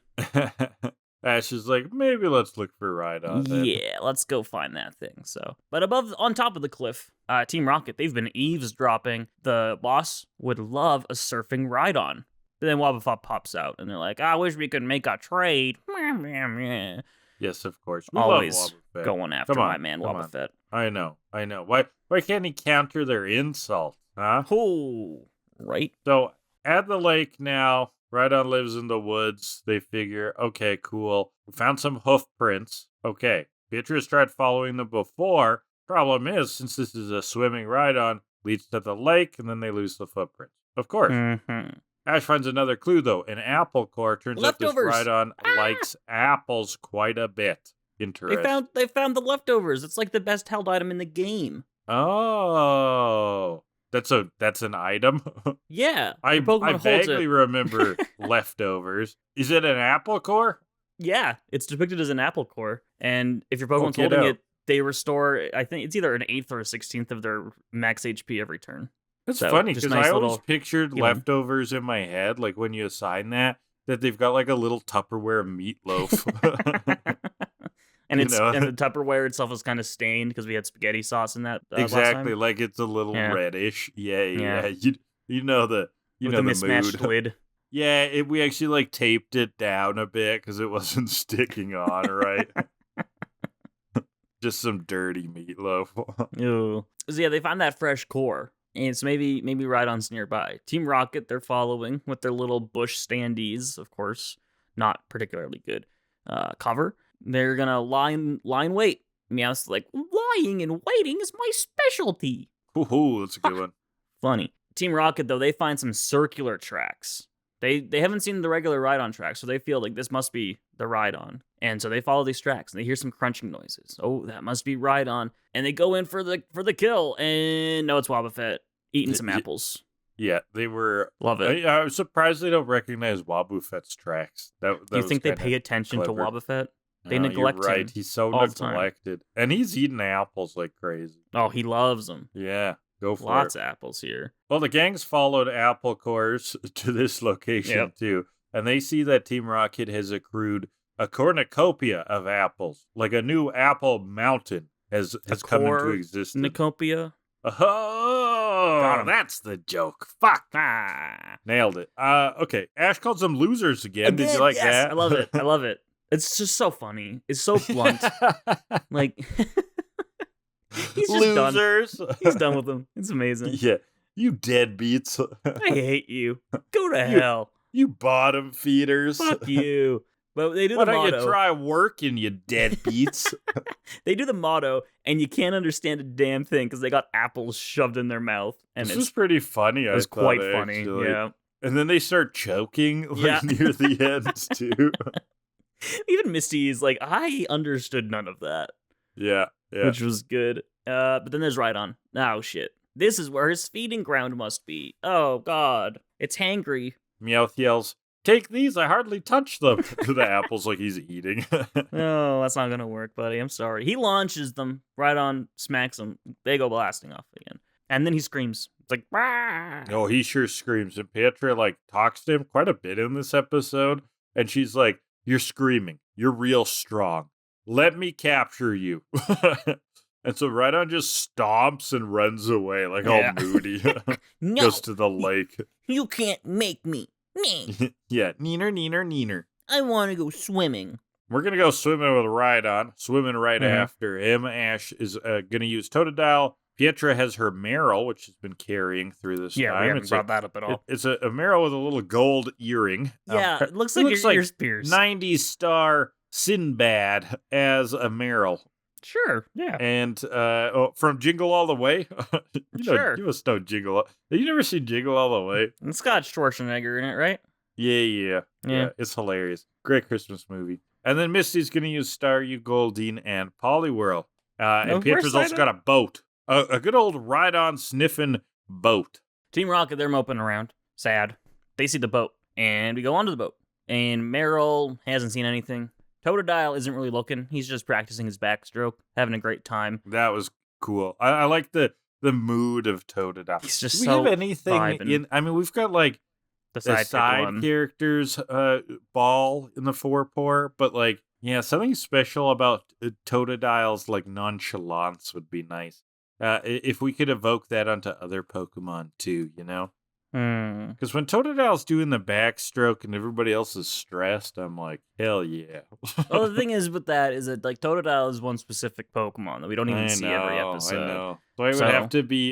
[SPEAKER 1] Ash is like, maybe let's look for Rhydon then.
[SPEAKER 2] Yeah, let's go find that thing. So, but on top of the cliff, Team Rocket, they've been eavesdropping. The boss would love a surfing Rhydon. But then Wobbuffet pops out, and they're like, I wish we could make a trade.
[SPEAKER 1] Yes, of course.
[SPEAKER 2] We always going after my man Wobbuffet.
[SPEAKER 1] I know. Why can't he counter their insult, huh?
[SPEAKER 2] Oh, right.
[SPEAKER 1] So, at the lake now, Rhydon lives in the woods. They figure, okay, cool. We found some hoof prints. Okay. Beatrice tried following them before. Problem is, since this is a swimming Rhydon, leads to the lake, and then they lose the footprints. Of course. Ash finds another clue, though. An apple core. Turns out this Rhydon likes apples quite a bit. Interesting.
[SPEAKER 2] They found the leftovers. It's like the best held item in the game.
[SPEAKER 1] Oh. That's an item?
[SPEAKER 2] Yeah.
[SPEAKER 1] I vaguely remember leftovers. Is it an apple core?
[SPEAKER 2] Yeah. It's depicted as an apple core. And if your Pokemon's holding it, they restore, I think it's either an 8th or a 16th of their max HP every turn.
[SPEAKER 1] That's funny, because I always pictured leftovers in my head, like when you assign that they've got like a little Tupperware meatloaf.
[SPEAKER 2] And and the Tupperware itself is kind of stained because we had spaghetti sauce in that.
[SPEAKER 1] Exactly, like it's a little reddish. Yeah. You know the
[SPEAKER 2] mismatched
[SPEAKER 1] mood.
[SPEAKER 2] lid.
[SPEAKER 1] Yeah, we actually like taped it down a bit because it wasn't sticking on right. Just some dirty meatloaf.
[SPEAKER 2] Ew. So yeah, they found that fresh core. And so maybe Rhydon's nearby. Team Rocket, they're following with their little bush standees, of course. Not particularly good cover. They're gonna line wait. Meowth's like, lying and waiting is my specialty.
[SPEAKER 1] Ooh, that's a good one.
[SPEAKER 2] Funny. Team Rocket, though, they find some circular tracks. They haven't seen the regular Rhydon tracks, so they feel like this must be the Rhydon. And so they follow these tracks, and they hear some crunching noises. Oh, that must be Rhydon. And they go in for the kill, and no, it's Wobbuffet eating some apples.
[SPEAKER 1] Yeah, they were...
[SPEAKER 2] Love it.
[SPEAKER 1] I was surprised they don't recognize Wobbuffet's tracks. That
[SPEAKER 2] Do you think they pay attention to Wobbuffet? They neglect
[SPEAKER 1] you're right.
[SPEAKER 2] him.
[SPEAKER 1] He's so neglected. And he's eating apples like crazy.
[SPEAKER 2] Oh, he loves them.
[SPEAKER 1] Yeah, go for
[SPEAKER 2] Lots of apples here.
[SPEAKER 1] Well, the gang's followed apple cores to this location, too. And they see that Team Rocket has accrued a cornucopia of apples. Like a new apple mountain has come into existence.
[SPEAKER 2] Cornucopia?
[SPEAKER 1] Oh, that's the joke. Fuck. Nailed it. Okay, Ash calls them losers again. Did you like that?
[SPEAKER 2] I love it. It's just so funny. It's so blunt. Like, he's just
[SPEAKER 1] losers.
[SPEAKER 2] Done. He's done with them. It's amazing.
[SPEAKER 1] Yeah. You deadbeats.
[SPEAKER 2] I hate you. Go to hell.
[SPEAKER 1] You bottom feeders.
[SPEAKER 2] Fuck you. But they do the motto.
[SPEAKER 1] Why don't you try working, you deadbeats?
[SPEAKER 2] They do the motto, and you can't understand a damn thing because they got apples shoved in their mouth. And
[SPEAKER 1] this was pretty funny.
[SPEAKER 2] It was quite funny.
[SPEAKER 1] Actually.
[SPEAKER 2] Yeah.
[SPEAKER 1] And then they start choking near the end, too.
[SPEAKER 2] Even Misty is like, I understood none of that.
[SPEAKER 1] Yeah.
[SPEAKER 2] Which was good. But then there's Rhydon. Oh, shit. This is where his feeding ground must be. Oh, God. It's hangry.
[SPEAKER 1] Meowth yells, take these. I hardly touch them. To the apples like he's eating.
[SPEAKER 2] No, that's not going to work, buddy. I'm sorry. He launches them. Rhydon smacks them. They go blasting off again. And then he screams. It's like, bah!
[SPEAKER 1] Oh, he sure screams. And Petra, like, talks to him quite a bit in this episode. And she's like, you're screaming. You're real strong. Let me capture you. And so Rhydon just stomps and runs away, like all moody.
[SPEAKER 2] No,
[SPEAKER 1] goes to the lake.
[SPEAKER 2] You can't make me.
[SPEAKER 1] Yeah, neener.
[SPEAKER 2] I want to go swimming.
[SPEAKER 1] We're going to go swimming with Rhydon. Swimming right after him. Ash is going to use Totodile. Petra has her Meryl, which has been carrying through this time.
[SPEAKER 2] Yeah, we haven't brought that up at all.
[SPEAKER 1] It's a Meryl with a little gold earring.
[SPEAKER 2] Yeah, it looks like your ears pierced.
[SPEAKER 1] 90s star Sinbad as a Meryl.
[SPEAKER 2] Sure, yeah.
[SPEAKER 1] And from Jingle All the Way.
[SPEAKER 2] Sure.
[SPEAKER 1] You must know Jingle. Have you never seen Jingle All the Way?
[SPEAKER 2] It's got Schwarzenegger in it, right?
[SPEAKER 1] Yeah. It's hilarious. Great Christmas movie. And then Misty's going to use Staryu, Goldeen, and Poliwhirl. And Petra's also got a boat. A good old Rhydon sniffing boat.
[SPEAKER 2] Team Rocket, they're moping around. Sad. They see the boat. And we go onto the boat. And Meryl hasn't seen anything. Totodile isn't really looking. He's just practicing his backstroke, having a great time.
[SPEAKER 1] That was cool. I like the mood of Totodile.
[SPEAKER 2] He's just
[SPEAKER 1] Do we have anything in? I mean, we've got like the side characters ball in the forepaw, but like, yeah, something special about Totodile's like nonchalance would be nice. If we could evoke that onto other Pokemon too, you know? Because when Totodile's doing the backstroke and everybody else is stressed, I'm like, hell yeah.
[SPEAKER 2] Well, the thing is with that is that like Totodile is one specific Pokemon that we don't even see every episode.
[SPEAKER 1] I know. So it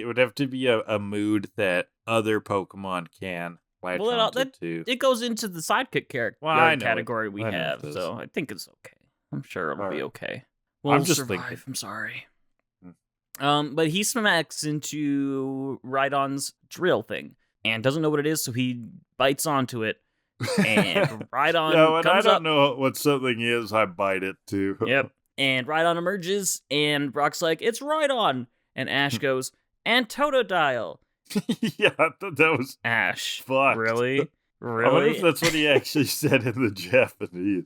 [SPEAKER 1] would have to be a mood that other Pokemon can latch onto too.
[SPEAKER 2] It goes into the sidekick category we have, so I think it's okay. I'm sure it'll be okay. We'll survive. I'm sorry. But he smacks into Rhydon's drill thing and doesn't know what it is, so he bites onto it. And Rhydon comes
[SPEAKER 1] I
[SPEAKER 2] up.
[SPEAKER 1] don't know what something is, I bite it too.
[SPEAKER 2] Yep. And Rhydon emerges, and Brock's like, it's Rhydon. And Ash goes, and Totodile.
[SPEAKER 1] Yeah, I thought that was
[SPEAKER 2] Ash.
[SPEAKER 1] Fucked.
[SPEAKER 2] Really?
[SPEAKER 1] I wonder if that's what he actually said in the Japanese.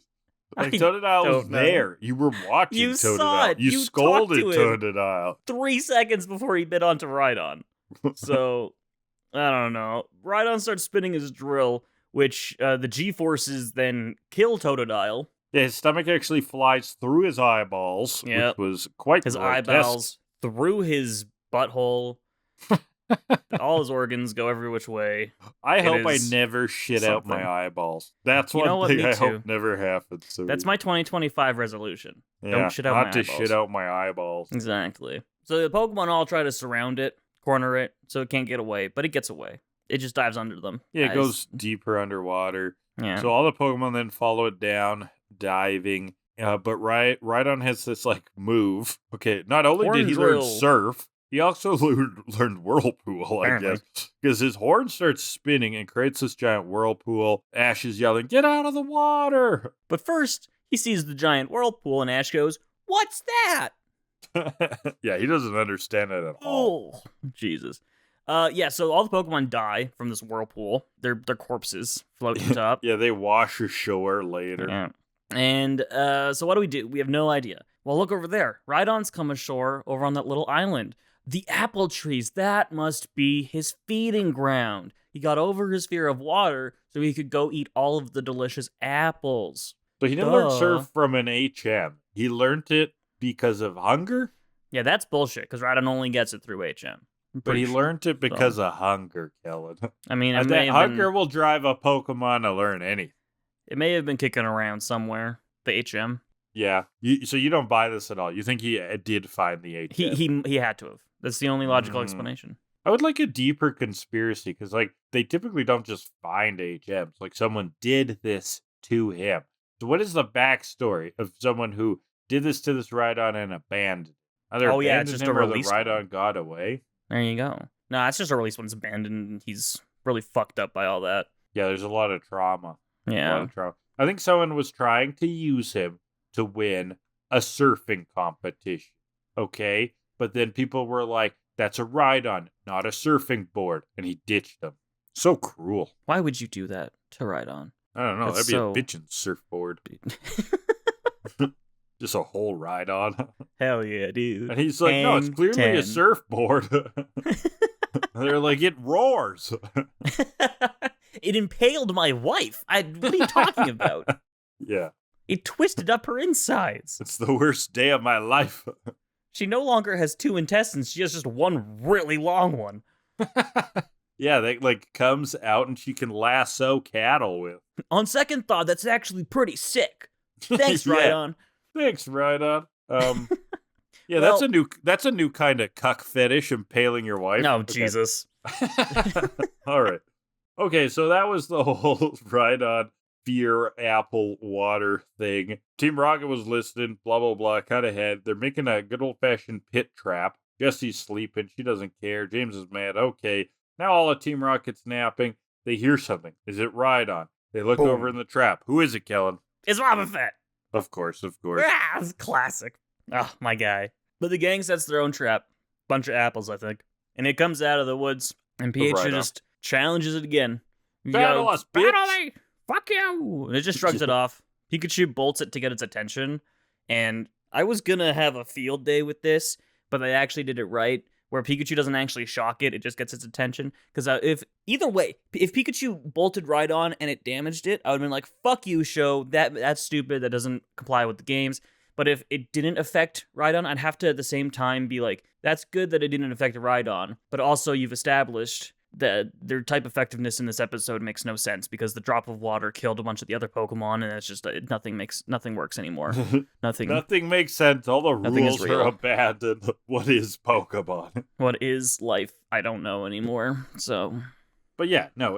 [SPEAKER 1] Like, Totodile was there. You were watching
[SPEAKER 2] you
[SPEAKER 1] Totodile.
[SPEAKER 2] Saw it.
[SPEAKER 1] You scolded Totodile.
[SPEAKER 2] 3 seconds before he bit onto Rhydon. So, I don't know. Rhydon starts spinning his drill, which the G-forces then kill Totodile.
[SPEAKER 1] Yeah, his stomach actually flies through his eyeballs, which was quite
[SPEAKER 2] his
[SPEAKER 1] grotesque.
[SPEAKER 2] eyeballs through his butthole. All his organs go every which way.
[SPEAKER 1] I hope I never shit out my eyeballs. That's one thing I hope never happens. So
[SPEAKER 2] that's my 2025 resolution.
[SPEAKER 1] Yeah,
[SPEAKER 2] don't shit out my eyeballs.
[SPEAKER 1] Not to shit out my eyeballs.
[SPEAKER 2] Exactly. So the Pokemon all try to surround it, corner it, so it can't get away, but it gets away. It just dives under them.
[SPEAKER 1] Yeah, it goes deeper underwater.
[SPEAKER 2] Yeah.
[SPEAKER 1] So all the Pokemon then follow it down, diving. But Rhydon has this like move. Okay, not only did he learn Surf, he also learned Whirlpool, I guess. Because his horn starts spinning and creates this giant whirlpool. Ash is yelling, get out of the water!
[SPEAKER 2] But first, he sees the giant whirlpool and Ash goes, what's that?
[SPEAKER 1] Yeah, he doesn't understand it at all.
[SPEAKER 2] Oh, Jesus. So all the Pokemon die from this whirlpool. Their corpses floating up.
[SPEAKER 1] Yeah, they wash ashore later.
[SPEAKER 2] Yeah. And so what do? We have no idea. Well, look over there. Rhydon's come ashore over on that little island. The apple trees, that must be his feeding ground. He got over his fear of water so he could go eat all of the delicious apples.
[SPEAKER 1] So he didn't learn Surf from an HM. He learned it because of hunger?
[SPEAKER 2] Yeah, that's bullshit, because Rhydon only gets it through HM.
[SPEAKER 1] But he learned it because of hunger, Kellan.
[SPEAKER 2] I mean,
[SPEAKER 1] hunger will drive a Pokemon to learn anything.
[SPEAKER 2] It may have been kicking around somewhere, the HM.
[SPEAKER 1] Yeah. So you don't buy this at all. You think he did find the HM?
[SPEAKER 2] He had to have. That's the only logical explanation.
[SPEAKER 1] I would like a deeper conspiracy, because like they typically don't just find HMs. Like someone did this to him. So what is the backstory of someone who did this to this Rhydon and abandoned? Either
[SPEAKER 2] it's just a release.
[SPEAKER 1] Or the Rhydon got away.
[SPEAKER 2] There you go. No, it's just a release when it's abandoned and he's really fucked up by all that.
[SPEAKER 1] Yeah, there's a lot of trauma.
[SPEAKER 2] Yeah.
[SPEAKER 1] A lot of trauma. I think someone was trying to use him to win a surfing competition. Okay? But then people were like, that's a Rhydon, not a surfing board. And he ditched them. So cruel.
[SPEAKER 2] Why would you do that to Rhydon?
[SPEAKER 1] I don't know. That'd be a bitchin' surfboard. Just a whole Rhydon.
[SPEAKER 2] Hell yeah, dude.
[SPEAKER 1] And he's like, no, it's clearly a surfboard. They're like, it roars.
[SPEAKER 2] It impaled my wife. What are you talking about?
[SPEAKER 1] Yeah.
[SPEAKER 2] It twisted up her insides.
[SPEAKER 1] It's the worst day of my life.
[SPEAKER 2] She no longer has 2 intestines. She has just one really long one.
[SPEAKER 1] Yeah, that like comes out and she can lasso cattle with.
[SPEAKER 2] On second thought, that's actually pretty sick. Thanks, Rhydon.
[SPEAKER 1] Thanks, Rhydon. Yeah, well, that's a new kind of cuck fetish, impaling your wife.
[SPEAKER 2] No, okay. Jesus.
[SPEAKER 1] All right. Okay, so that was the whole Rhydon fear apple water thing. Team Rocket was listening, blah, blah, blah, cut ahead. They're making a good old-fashioned pit trap. Jessie's sleeping. She doesn't care. James is mad. Okay. Now all of Team Rocket's napping. They hear something. Is it Rhydon? They look over in the trap. Who is it, Kellan?
[SPEAKER 2] It's wobbuffet.
[SPEAKER 1] Of course.
[SPEAKER 2] Ah, it's classic. Oh, my guy. But the gang sets their own trap. Bunch of apples, I think. And it comes out of the woods. And Pikachu just challenges it again.
[SPEAKER 1] Battle us, bitch!
[SPEAKER 2] Battle me! Fuck you! And it just shrugs it off. Pikachu bolts it to get its attention. And I was gonna have a field day with this, but they actually did it right. Where Pikachu doesn't actually shock it, it just gets its attention. Because if Pikachu bolted Rhydon and it damaged it, I would have been like, fuck you, show. That's stupid. That doesn't comply with the games. But if it didn't affect Rhydon, I'd have to at the same time be like, that's good that it didn't affect Rhydon. But also you've established that their type effectiveness in this episode makes no sense because the drop of water killed a bunch of the other Pokemon, and it's just nothing works anymore. Nothing
[SPEAKER 1] makes sense. All the rules are abandoned. What is Pokemon?
[SPEAKER 2] What is life? I don't know anymore. So,
[SPEAKER 1] but yeah, no,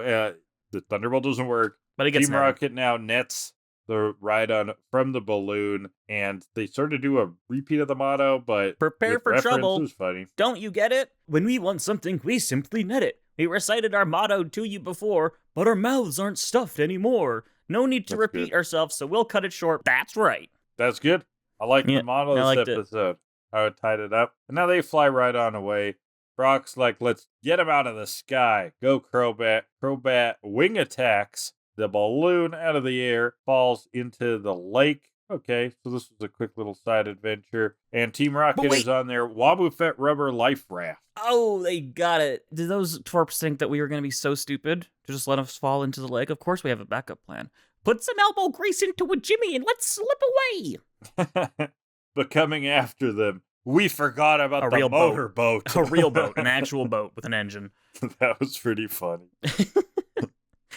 [SPEAKER 1] the Thunderbolt doesn't work.
[SPEAKER 2] But it gets
[SPEAKER 1] Team Rocket now nets the Rhydon from the balloon, and they sort of do a repeat of the motto, but
[SPEAKER 2] prepare for trouble.
[SPEAKER 1] It was funny.
[SPEAKER 2] Don't you get it? When we want something, we simply net it. We recited our motto to you before, but our mouths aren't stuffed anymore. No need to repeat ourselves, so we'll cut it short. That's right.
[SPEAKER 1] That's good. I like the motto of this episode. How it tied it up. And now they fly Rhydon away. Brock's like, let's get him out of the sky. Go, Crobat. Crobat wing attacks. The balloon out of the air falls into the lake. Okay, so this was a quick little side adventure. And Team Rocket is on their wobbuffet rubber life raft.
[SPEAKER 2] Oh, they got it. Did those twerps think that we were going to be so stupid to just let us fall into the lake? Of course we have a backup plan. Put some elbow grease into a Jimmy and let's slip away.
[SPEAKER 1] But coming after them, we forgot about the motorboat.
[SPEAKER 2] A real boat, an actual boat with an engine.
[SPEAKER 1] That was pretty funny.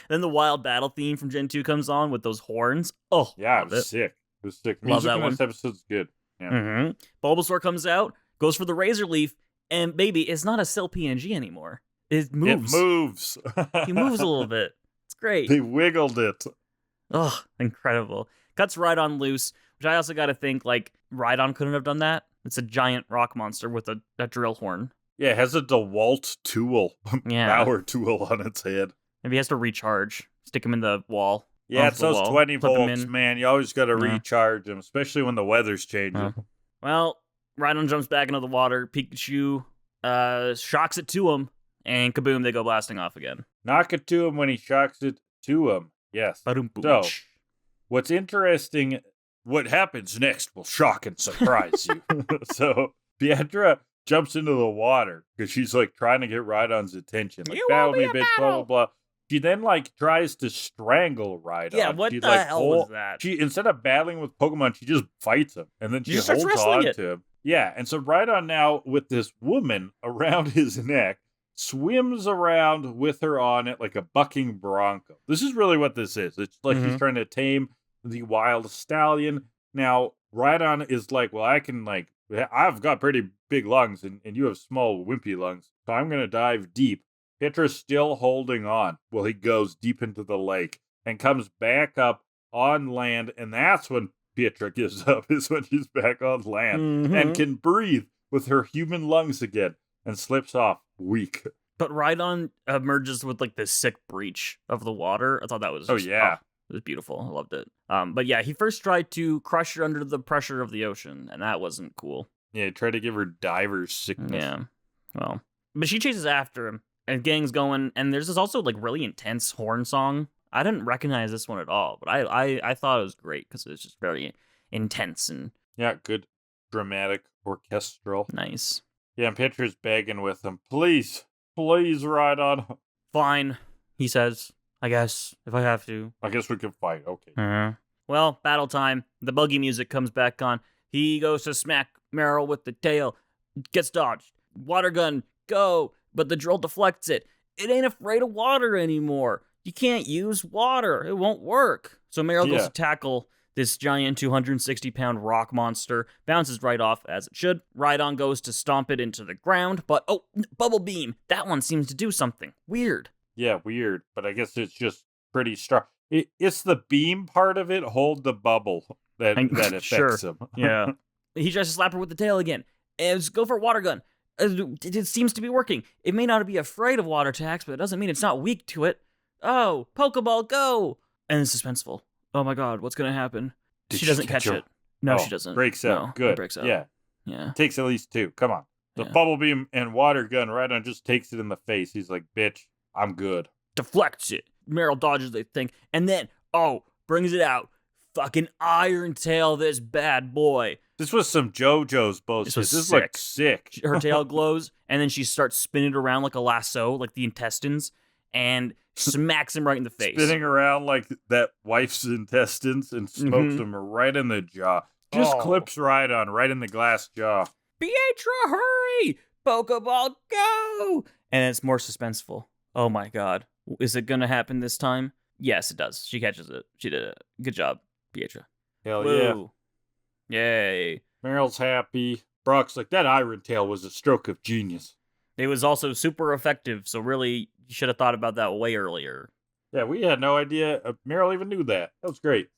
[SPEAKER 2] Then the wild battle theme from Gen 2 comes on with those horns. Oh,
[SPEAKER 1] yeah, it was sick. It was sick.
[SPEAKER 2] Love that one.
[SPEAKER 1] This episode's good. Yeah.
[SPEAKER 2] Mm-hmm. Bulbasaur comes out, goes for the Razor Leaf, and baby, it's not a cell PNG anymore. It moves.
[SPEAKER 1] It moves.
[SPEAKER 2] He moves a little bit. It's great.
[SPEAKER 1] He wiggled it.
[SPEAKER 2] Oh, incredible. Cuts Rhydon loose, which I also got to think, like, Rhydon couldn't have done that. It's a giant rock monster with a drill horn.
[SPEAKER 1] Yeah, it has a DeWalt tool, power tool on its head.
[SPEAKER 2] Maybe he has to recharge. Stick him in the wall.
[SPEAKER 1] Yeah, it's those 20 volts, man. You always got to recharge them, especially when the weather's changing.
[SPEAKER 2] Well, Rhydon jumps back into the water. Pikachu shocks it to him, and kaboom, they go blasting off again.
[SPEAKER 1] Knock it to him when he shocks it to him. Yes. So, what's interesting, what happens next will shock and surprise you. So, Pietra jumps into the water because she's like trying to get Rhydon's attention. Like, battle me, bitch, blah, blah, blah. She then like tries to strangle Rhydon.
[SPEAKER 2] Yeah, what the hell was that?
[SPEAKER 1] She, instead of battling with Pokemon, she just fights him. And then she holds on to him. Yeah, and so Rhydon now, with this woman around his neck, swims around with her on it like a bucking bronco. This is really what this is. It's like he's trying to tame the wild stallion. Now, Rhydon is like, well, I've got pretty big lungs, and you have small, wimpy lungs, so I'm going to dive deep. Pietra's still holding on. Well, he goes deep into the lake and comes back up on land, and that's when Pietra gives up, is when she's back on land and can breathe with her human lungs again and slips off weak.
[SPEAKER 2] But Rhydon emerges with like this sick breach of the water. I thought that was it was beautiful. I loved it. But yeah, he first tried to crush her under the pressure of the ocean, and that wasn't cool.
[SPEAKER 1] Yeah, he tried to give her diver's sickness.
[SPEAKER 2] Yeah, well, but she chases after him, and gang's going, and there's this also like really intense horn song. I didn't recognize this one at all, but I thought it was great because it was just very intense and
[SPEAKER 1] good dramatic orchestral.
[SPEAKER 2] Nice.
[SPEAKER 1] Yeah, and Petra's begging with him, please Rhydon.
[SPEAKER 2] Fine, he says. I guess if I have to.
[SPEAKER 1] I guess we can fight. Okay.
[SPEAKER 2] Well, battle time. The buggy music comes back on. He goes to smack Meryl with the tail. Gets dodged. Water gun, go. But the drill deflects it. It ain't afraid of water anymore. You can't use water. It won't work. So Meryl goes to tackle this giant 260-pound rock monster. Bounces right off, as it should. Rhydon goes to stomp it into the ground. But, bubble beam. That one seems to do something. Weird.
[SPEAKER 1] Yeah, weird. But I guess it's just pretty strong. It's the beam part of it, hold the bubble that affects him.
[SPEAKER 2] Yeah. He tries to slap her with the tail again. Let's go for a water gun. It seems to be working. It may not be afraid of water attacks, but it doesn't mean it's not weak to it. Oh, Pokeball, go! And it's suspenseful. Oh my god, what's going to happen? She doesn't catch it. No, she doesn't.
[SPEAKER 1] Breaks out.
[SPEAKER 2] No,
[SPEAKER 1] Good.
[SPEAKER 2] Breaks out.
[SPEAKER 1] Yeah. Takes at least 2. Come on. The bubble beam and water gun, Rhydon just takes it in the face. He's like, bitch, I'm good.
[SPEAKER 2] Deflects it. Meryl dodges the thing, and then, brings it out. Fucking Iron Tail this bad boy.
[SPEAKER 1] This was some JoJo's bullshit. This looked sick.
[SPEAKER 2] Her tail glows, and then she starts spinning it around like a lasso, like the intestines, and smacks him right in the face.
[SPEAKER 1] Spinning around like that wife's intestines and smokes him right in the jaw. Just clips Rhydon right in the glass jaw.
[SPEAKER 2] Pietra, hurry! Pokeball, go! And it's more suspenseful. Oh my god. Is it gonna happen this time? Yes, it does. She catches it. She did it. Good job, Pietra.
[SPEAKER 1] Hell
[SPEAKER 2] Woo. Yeah. Yay.
[SPEAKER 1] Meryl's happy. Brock's like, that Iron Tail was a stroke of genius.
[SPEAKER 2] It was also super effective, so really, you should have thought about that way earlier.
[SPEAKER 1] Yeah, we had no idea. Meryl even knew that. That was great.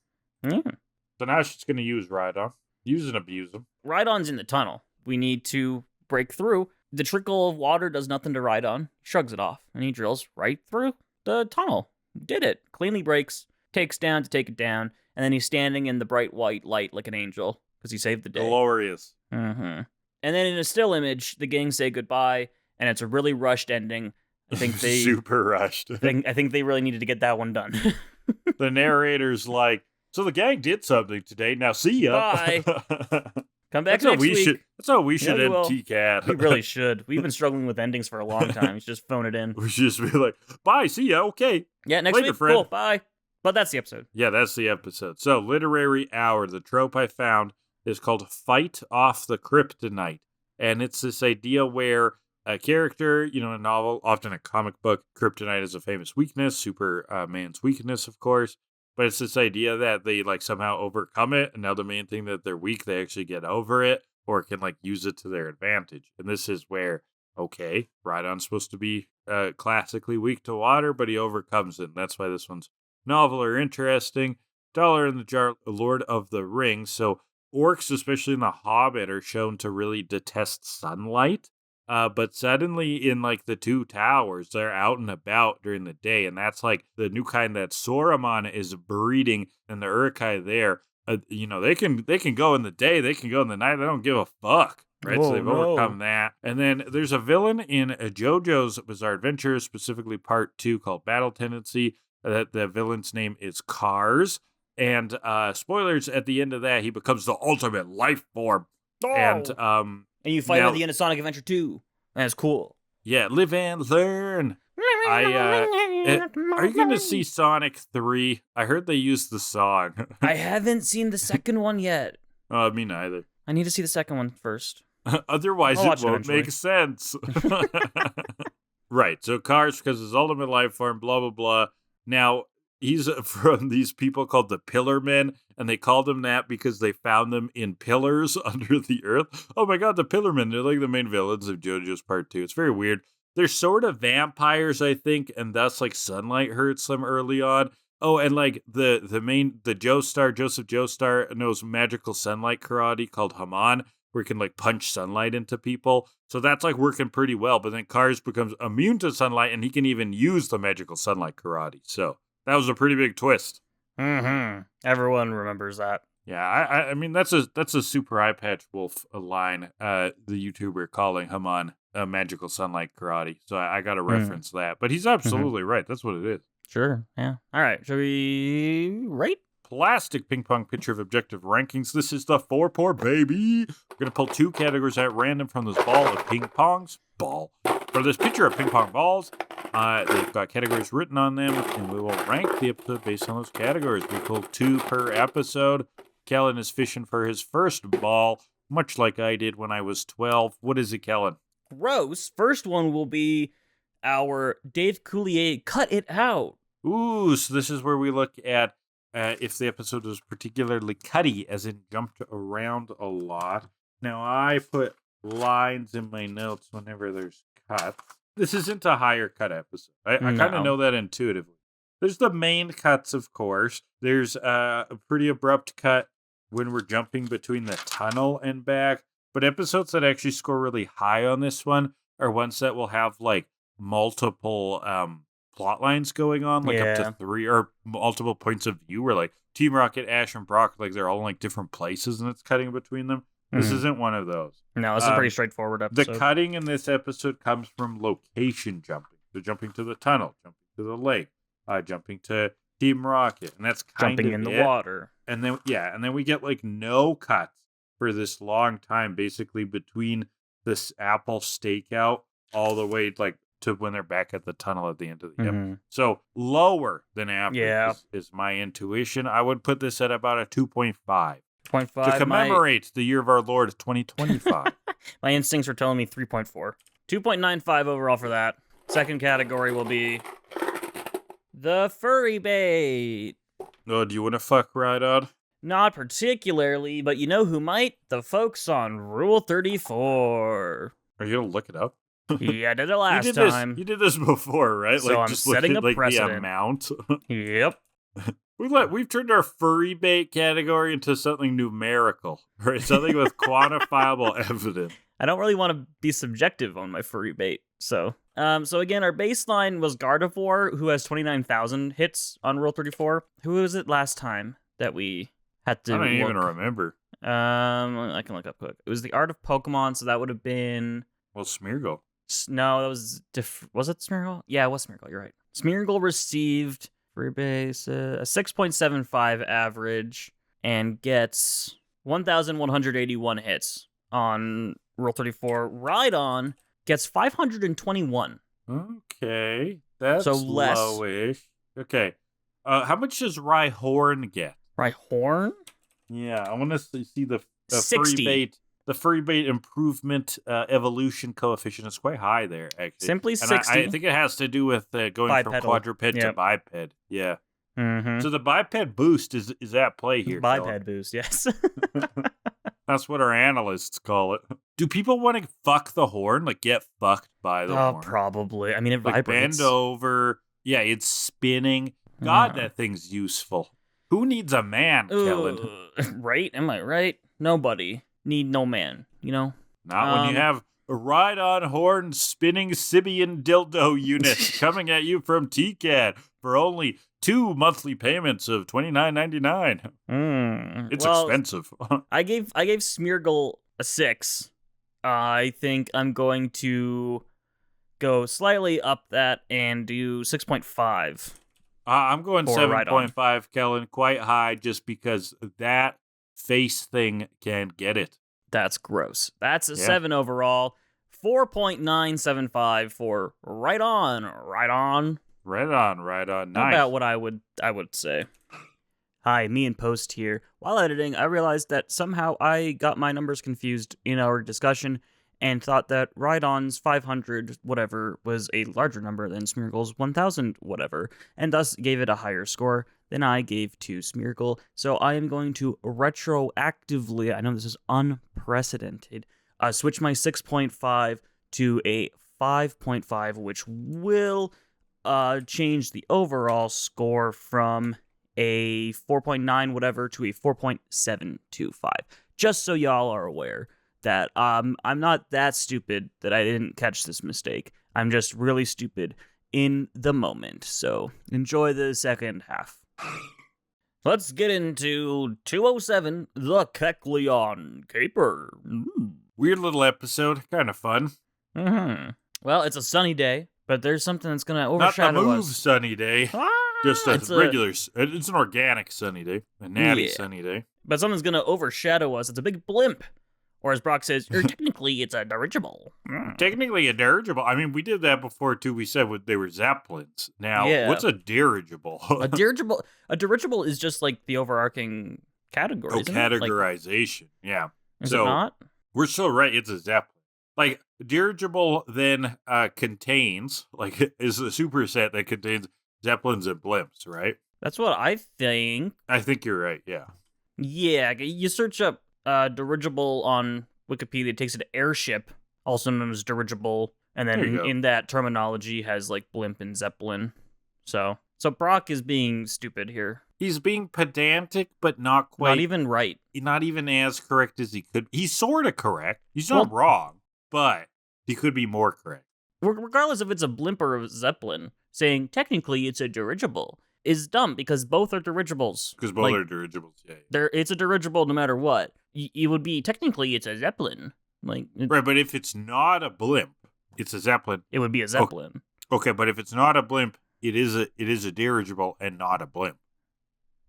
[SPEAKER 1] So now she's going to use Rhydon. Use and abuse him.
[SPEAKER 2] Rhydon's in the tunnel. We need to break through. The trickle of water does nothing to Rhydon. He shrugs it off, and he drills right through the tunnel. Did it. Cleanly breaks, takes down to take it down, and then he's standing in the bright white light like an angel, because he saved the day.
[SPEAKER 1] Glorious.
[SPEAKER 2] And then in a still image, the gang say goodbye, and it's a really rushed ending. I think they
[SPEAKER 1] super rushed.
[SPEAKER 2] I think they really needed to get that one done.
[SPEAKER 1] The narrator's like, so the gang did something today. Now see ya.
[SPEAKER 2] Bye. Come back next week.
[SPEAKER 1] That's how we should end TCAT.
[SPEAKER 2] We really should. We've been struggling with endings for a long time. We should just phone it in.
[SPEAKER 1] We should just be like, bye, see ya, okay.
[SPEAKER 2] Yeah, next
[SPEAKER 1] Later,
[SPEAKER 2] week,
[SPEAKER 1] friend.
[SPEAKER 2] Cool, bye. But that's the episode.
[SPEAKER 1] Yeah, that's the episode. So, Literary Hour, the trope I found is called Fight Off the Kryptonite. And it's this idea where a character, in a novel, often a comic book, kryptonite is a famous weakness, Superman's weakness, of course. But it's this idea that they somehow overcome it, and now the main thing that they're weak, they actually get over it, or can use it to their advantage. And this is where, okay, Rhydon's supposed to be classically weak to water, but he overcomes it. And that's why this one's novel or interesting. $1 in the jar, Lord of the Rings. So orcs, especially in The Hobbit, are shown to really detest sunlight. But suddenly in the Two Towers, they're out and about during the day. And that's the new kind that Saruman is breeding, and the Uruk-hai there, they can go in the day, they can go in the night. They don't give a fuck. Right. So they've overcome that. And then there's a villain in JoJo's Bizarre Adventure, specifically part 2, called Battle Tendency. That the villain's name is Cars. And spoilers, at the end of that, he becomes the ultimate life form. And
[SPEAKER 2] you fight at the end of Sonic Adventure 2. That's cool.
[SPEAKER 1] Yeah, live and learn. Are you going to see Sonic 3? I heard they used the song.
[SPEAKER 2] I haven't seen the second one yet.
[SPEAKER 1] Me neither.
[SPEAKER 2] I need to see the second one first.
[SPEAKER 1] Otherwise, it won't make sense. Right, so Cars, because his ultimate life form, blah, blah, blah. Now, he's from these people called the Pillar Men, and they called him that because they found them in pillars under the earth. Oh my god, the Pillar Men, they're the main villains of JoJo's Part 2. It's very weird. They're sort of vampires, I think, and thus, sunlight hurts them early on. Oh, and, the Joseph Joestar knows magical sunlight karate called Haman, where he can, punch sunlight into people. So that's, working pretty well. But then Cars becomes immune to sunlight, and he can even use the magical sunlight karate. So that was a pretty big twist.
[SPEAKER 2] Everyone remembers that.
[SPEAKER 1] Yeah, I mean, that's a Super Eye Patch Wolf line, the YouTuber calling Haman magical sunlight karate. So I got to reference that. But he's absolutely right. That's what it is.
[SPEAKER 2] Sure, yeah. All right, shall we rate?
[SPEAKER 1] Plastic ping pong picture of objective rankings. This is the 4-pour, baby. We're going to pull 2 categories at random from this ball of ping pongs. For this picture of ping pong balls, they've got categories written on them, and we will rank the episode based on those categories. We pull 2 per episode. Kellan is fishing for his first ball, much like I did when I was 12. What is it, Kellan?
[SPEAKER 2] Gross. First one will be our Dave Coulier Cut It Out.
[SPEAKER 1] Ooh, so this is where we look at if the episode was particularly cutty, as in jumped around a lot. Now, I put lines in my notes whenever there's cuts. This isn't a higher cut episode. I kind of know that intuitively. There's the main cuts, of course. There's a pretty abrupt cut when we're jumping between the tunnel and back. But episodes that actually score really high on this one are ones that will have, like, multiple plot lines going on, like up to 3, or multiple points of view where, like, Team Rocket, Ash, and Brock, like, they're all in, like, different places and it's cutting between them. This isn't one of those.
[SPEAKER 2] No, this is a pretty straightforward episode.
[SPEAKER 1] The cutting in this episode comes from location jumping. So jumping to the tunnel, jumping to the lake, jumping to Team Rocket, and that's kind
[SPEAKER 2] jumping
[SPEAKER 1] of
[SPEAKER 2] in the water.
[SPEAKER 1] And then we get, like, no cuts for this long time, basically between this apple stakeout all the way, like, to when they're back at the tunnel at the end of the episode. So lower than average is my intuition. I would put this at about a 2.5.
[SPEAKER 2] 2.5
[SPEAKER 1] to commemorate the year of our Lord 2025.
[SPEAKER 2] My instincts were telling me 3.4. 2.95 overall for that. Second category will be the furry bait.
[SPEAKER 1] Oh, do you want to fuck Rhydon?
[SPEAKER 2] Not particularly, but you know who might? The folks on Rule 34.
[SPEAKER 1] Are you going to look it up?
[SPEAKER 2] Yeah, I did it last time.
[SPEAKER 1] You did this before, right?
[SPEAKER 2] So I'm just setting a precedent.
[SPEAKER 1] The amount.
[SPEAKER 2] Yep.
[SPEAKER 1] We've turned our furry bait category into something numerical, right? Something with quantifiable evidence.
[SPEAKER 2] I don't really want to be subjective on my furry bait. So again, our baseline was Gardevoir, who has 29,000 hits on Rule 34. Who was it last time that we had to
[SPEAKER 1] I don't even remember.
[SPEAKER 2] I can look up quick. It was the Art of Pokemon, so that would have been...
[SPEAKER 1] Well, Smeargle.
[SPEAKER 2] No, that was... Was it Smeargle? Yeah, it was Smeargle, you're right. Smeargle received... Free base, a 6.75 average, and gets 1,181 hits on Rule 34. Rhydon gets 521.
[SPEAKER 1] Okay, that's
[SPEAKER 2] so less.
[SPEAKER 1] Lowish. Okay, how much does Rhyhorn get?
[SPEAKER 2] Rhyhorn?
[SPEAKER 1] Yeah, I want to see the
[SPEAKER 2] 60.
[SPEAKER 1] furry bait. The furry bait improvement evolution coefficient is quite high there, actually.
[SPEAKER 2] Simply
[SPEAKER 1] and
[SPEAKER 2] 60.
[SPEAKER 1] I think it has to do with going
[SPEAKER 2] Bipedal.
[SPEAKER 1] from quadruped to biped. Yeah.
[SPEAKER 2] Mm-hmm.
[SPEAKER 1] So the biped boost is at play here.
[SPEAKER 2] Biped boost, yes.
[SPEAKER 1] That's what our analysts call it. Do people want to fuck the horn? Like, get fucked by the horn?
[SPEAKER 2] Probably. I mean, it
[SPEAKER 1] like
[SPEAKER 2] vibrates.
[SPEAKER 1] Bend over. Yeah, it's spinning. God, that thing's useful. Who needs a man, Kellan?
[SPEAKER 2] Right? Am I right? Nobody. Need no man, you know?
[SPEAKER 1] Not when you have a Rhydon horn spinning Sibian dildo unit coming at you from TCAD for only 2 monthly payments of $29.99. It's expensive.
[SPEAKER 2] I gave Smeargle a 6. I think I'm going to go slightly up that and do 6.5.
[SPEAKER 1] I'm going 7.5, Kellan, quite high, just because that face thing can't get it.
[SPEAKER 2] That's gross. That's a 7 overall. 4.975 for Rhydon.
[SPEAKER 1] Nice.
[SPEAKER 2] Not about what I would say. Hi, me in post here. While editing, I realized that somehow I got my numbers confused in our discussion and thought that Rhydon's 500 whatever was a larger number than Smeargle's 1,000 whatever, and thus gave it a higher score than I gave to Smeargle. So I am going to retroactively, I know this is unprecedented, switch my 6.5 to a 5.5, which will change the overall score from a 4.9 whatever to a 4.725. Just so y'all are aware that I'm not that stupid that I didn't catch this mistake. I'm just really stupid in the moment. So enjoy the second half. Let's get into 207, the Kecleon Caper.
[SPEAKER 1] Weird little episode, kind of fun.
[SPEAKER 2] Well, it's a sunny day. But there's something that's going to overshadow us.
[SPEAKER 1] Not the move sunny day. Just a regular, it's an organic sunny day. A natty sunny day.
[SPEAKER 2] But something's going to overshadow us. It's a big blimp. Or as Brock says, technically it's a dirigible.
[SPEAKER 1] Technically a dirigible. I mean, we did that before, too. We said they were zeppelins. Now, what's a dirigible?
[SPEAKER 2] A dirigible is just like the overarching category, isn't
[SPEAKER 1] categorization.
[SPEAKER 2] It?
[SPEAKER 1] Yeah.
[SPEAKER 2] Is it not?
[SPEAKER 1] We're so right. It's a zeppelin. Like, dirigible then contains, is a superset that contains zeppelins and blimps, right?
[SPEAKER 2] That's what I think.
[SPEAKER 1] I think you're right, yeah.
[SPEAKER 2] Yeah, you search up dirigible on Wikipedia, it takes it to airship, also known as dirigible, and then in that terminology has like blimp and zeppelin. So Brock is being stupid here.
[SPEAKER 1] He's being pedantic, but not quite.
[SPEAKER 2] Not even right.
[SPEAKER 1] Not even as correct as he could. He's sort of correct. He's not wrong, but he could be more correct.
[SPEAKER 2] Regardless if it's a blimp or a zeppelin, saying technically it's a dirigible is dumb because both are dirigibles.
[SPEAKER 1] Because both are dirigibles, yeah.
[SPEAKER 2] It's a dirigible no matter what. It would be technically it's a zeppelin. Right,
[SPEAKER 1] but if it's not a blimp, it's a zeppelin.
[SPEAKER 2] It would be a zeppelin.
[SPEAKER 1] Okay, but if it's not a blimp, it is a dirigible and not a blimp.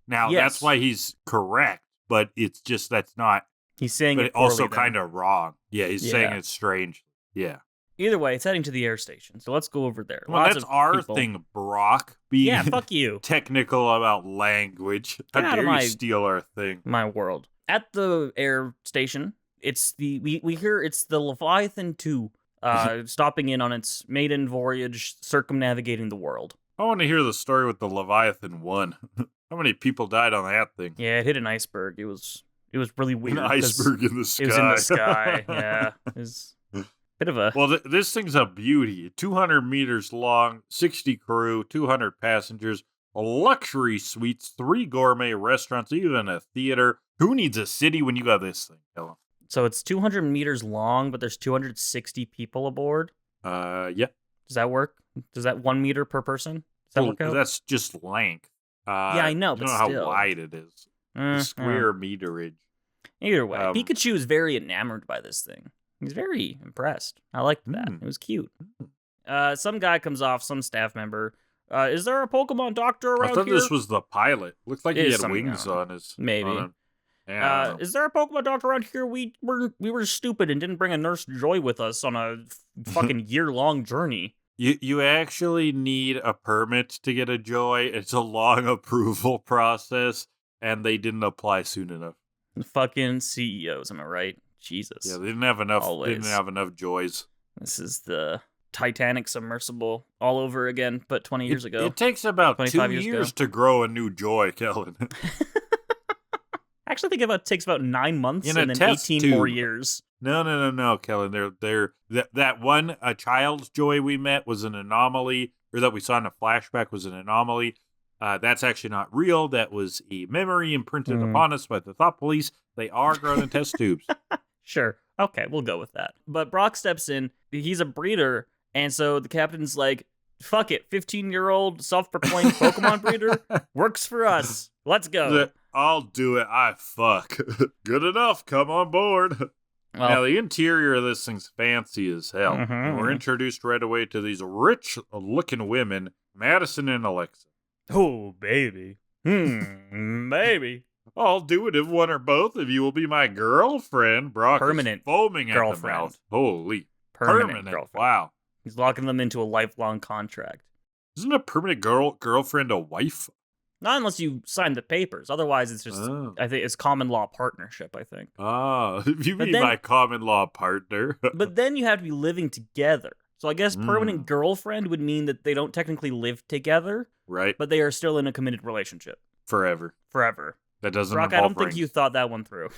[SPEAKER 1] Now, that's why he's correct, but it's just that's not.
[SPEAKER 2] He's saying it
[SPEAKER 1] also kind of wrong. Yeah, he's saying it strange. Yeah.
[SPEAKER 2] Either way, it's heading to the air station, so let's go over there.
[SPEAKER 1] Well, that's our thing, Brock. Being
[SPEAKER 2] fuck you.
[SPEAKER 1] Technical about language. How dare you steal our thing?
[SPEAKER 2] My world. At the air station, it's we hear it's the Leviathan 2 stopping in on its maiden voyage circumnavigating the world.
[SPEAKER 1] I want to hear the story with the Leviathan 1. How many people died on that thing?
[SPEAKER 2] Yeah, it hit an iceberg. It was really weird.
[SPEAKER 1] An iceberg in the sky.
[SPEAKER 2] It was in the sky, yeah. It was bit of a...
[SPEAKER 1] Well, this thing's a beauty. 200 meters long, 60 crew, 200 passengers, luxury suites, 3 gourmet restaurants, even a theater. Who needs a city when you got this thing, Kellan?
[SPEAKER 2] So it's 200 meters long, but there's 260 people aboard?
[SPEAKER 1] Yeah.
[SPEAKER 2] Does that work? Does that 1 meter per person? Does that work out?
[SPEAKER 1] That's just length.
[SPEAKER 2] Yeah, I know, but
[SPEAKER 1] I don't
[SPEAKER 2] still.
[SPEAKER 1] know how wide it is. The square meterage.
[SPEAKER 2] Either way, Pikachu is very enamored by this thing. He's very impressed. I liked that. It was cute. Some guy comes off, some staff member. Is there a Pokemon doctor around here?
[SPEAKER 1] I thought this was the pilot. Looks like he had wings on his...
[SPEAKER 2] Maybe. Is there a Pokemon doctor around here? We were stupid and didn't bring a Nurse Joy with us on a fucking year-long journey.
[SPEAKER 1] You actually need a permit to get a Joy. It's a long approval process, and they didn't apply soon enough.
[SPEAKER 2] Fucking CEOs, am I right? Jesus.
[SPEAKER 1] Yeah, they didn't have enough.
[SPEAKER 2] Always.
[SPEAKER 1] They didn't have enough Joys.
[SPEAKER 2] This is the Titanic submersible all over again, but 20 years ago.
[SPEAKER 1] It takes about 2 years to grow a new Joy, Kellan.
[SPEAKER 2] I actually think it takes about 9 months and then 18 more years.
[SPEAKER 1] No, Kellan. They're that one a child's Joy we met was an anomaly, or that we saw in a flashback was an anomaly. That's actually not real. That was a memory imprinted upon us by the thought police. They are grown in test tubes.
[SPEAKER 2] Sure. Okay, we'll go with that. But Brock steps in. He's a breeder, and so the captain's like, fuck it, 15-year-old self-proclaimed Pokemon breeder works for us. Let's go.
[SPEAKER 1] I'll do it. I fuck. Good enough. Come on board. Well, now, the interior of this thing's fancy as hell. And we're introduced right away to these rich-looking women, Madison and Alexa.
[SPEAKER 2] Oh, baby. Baby.
[SPEAKER 1] I'll do it if one or both of you will be my girlfriend. Brock
[SPEAKER 2] permanent
[SPEAKER 1] is foaming
[SPEAKER 2] girlfriend.
[SPEAKER 1] At the mouth. Holy.
[SPEAKER 2] Permanent girlfriend.
[SPEAKER 1] Wow.
[SPEAKER 2] He's locking them into a lifelong contract.
[SPEAKER 1] Isn't a permanent girlfriend a wife?
[SPEAKER 2] Not unless you sign the papers. Otherwise, it's just, I think it's common law partnership, I think.
[SPEAKER 1] If you mean my common law partner.
[SPEAKER 2] But then you have to be living together. So I guess permanent girlfriend would mean that they don't technically live together.
[SPEAKER 1] Right.
[SPEAKER 2] But they are still in a committed relationship.
[SPEAKER 1] Forever.
[SPEAKER 2] That
[SPEAKER 1] doesn't
[SPEAKER 2] Brock, I don't think you thought that one through.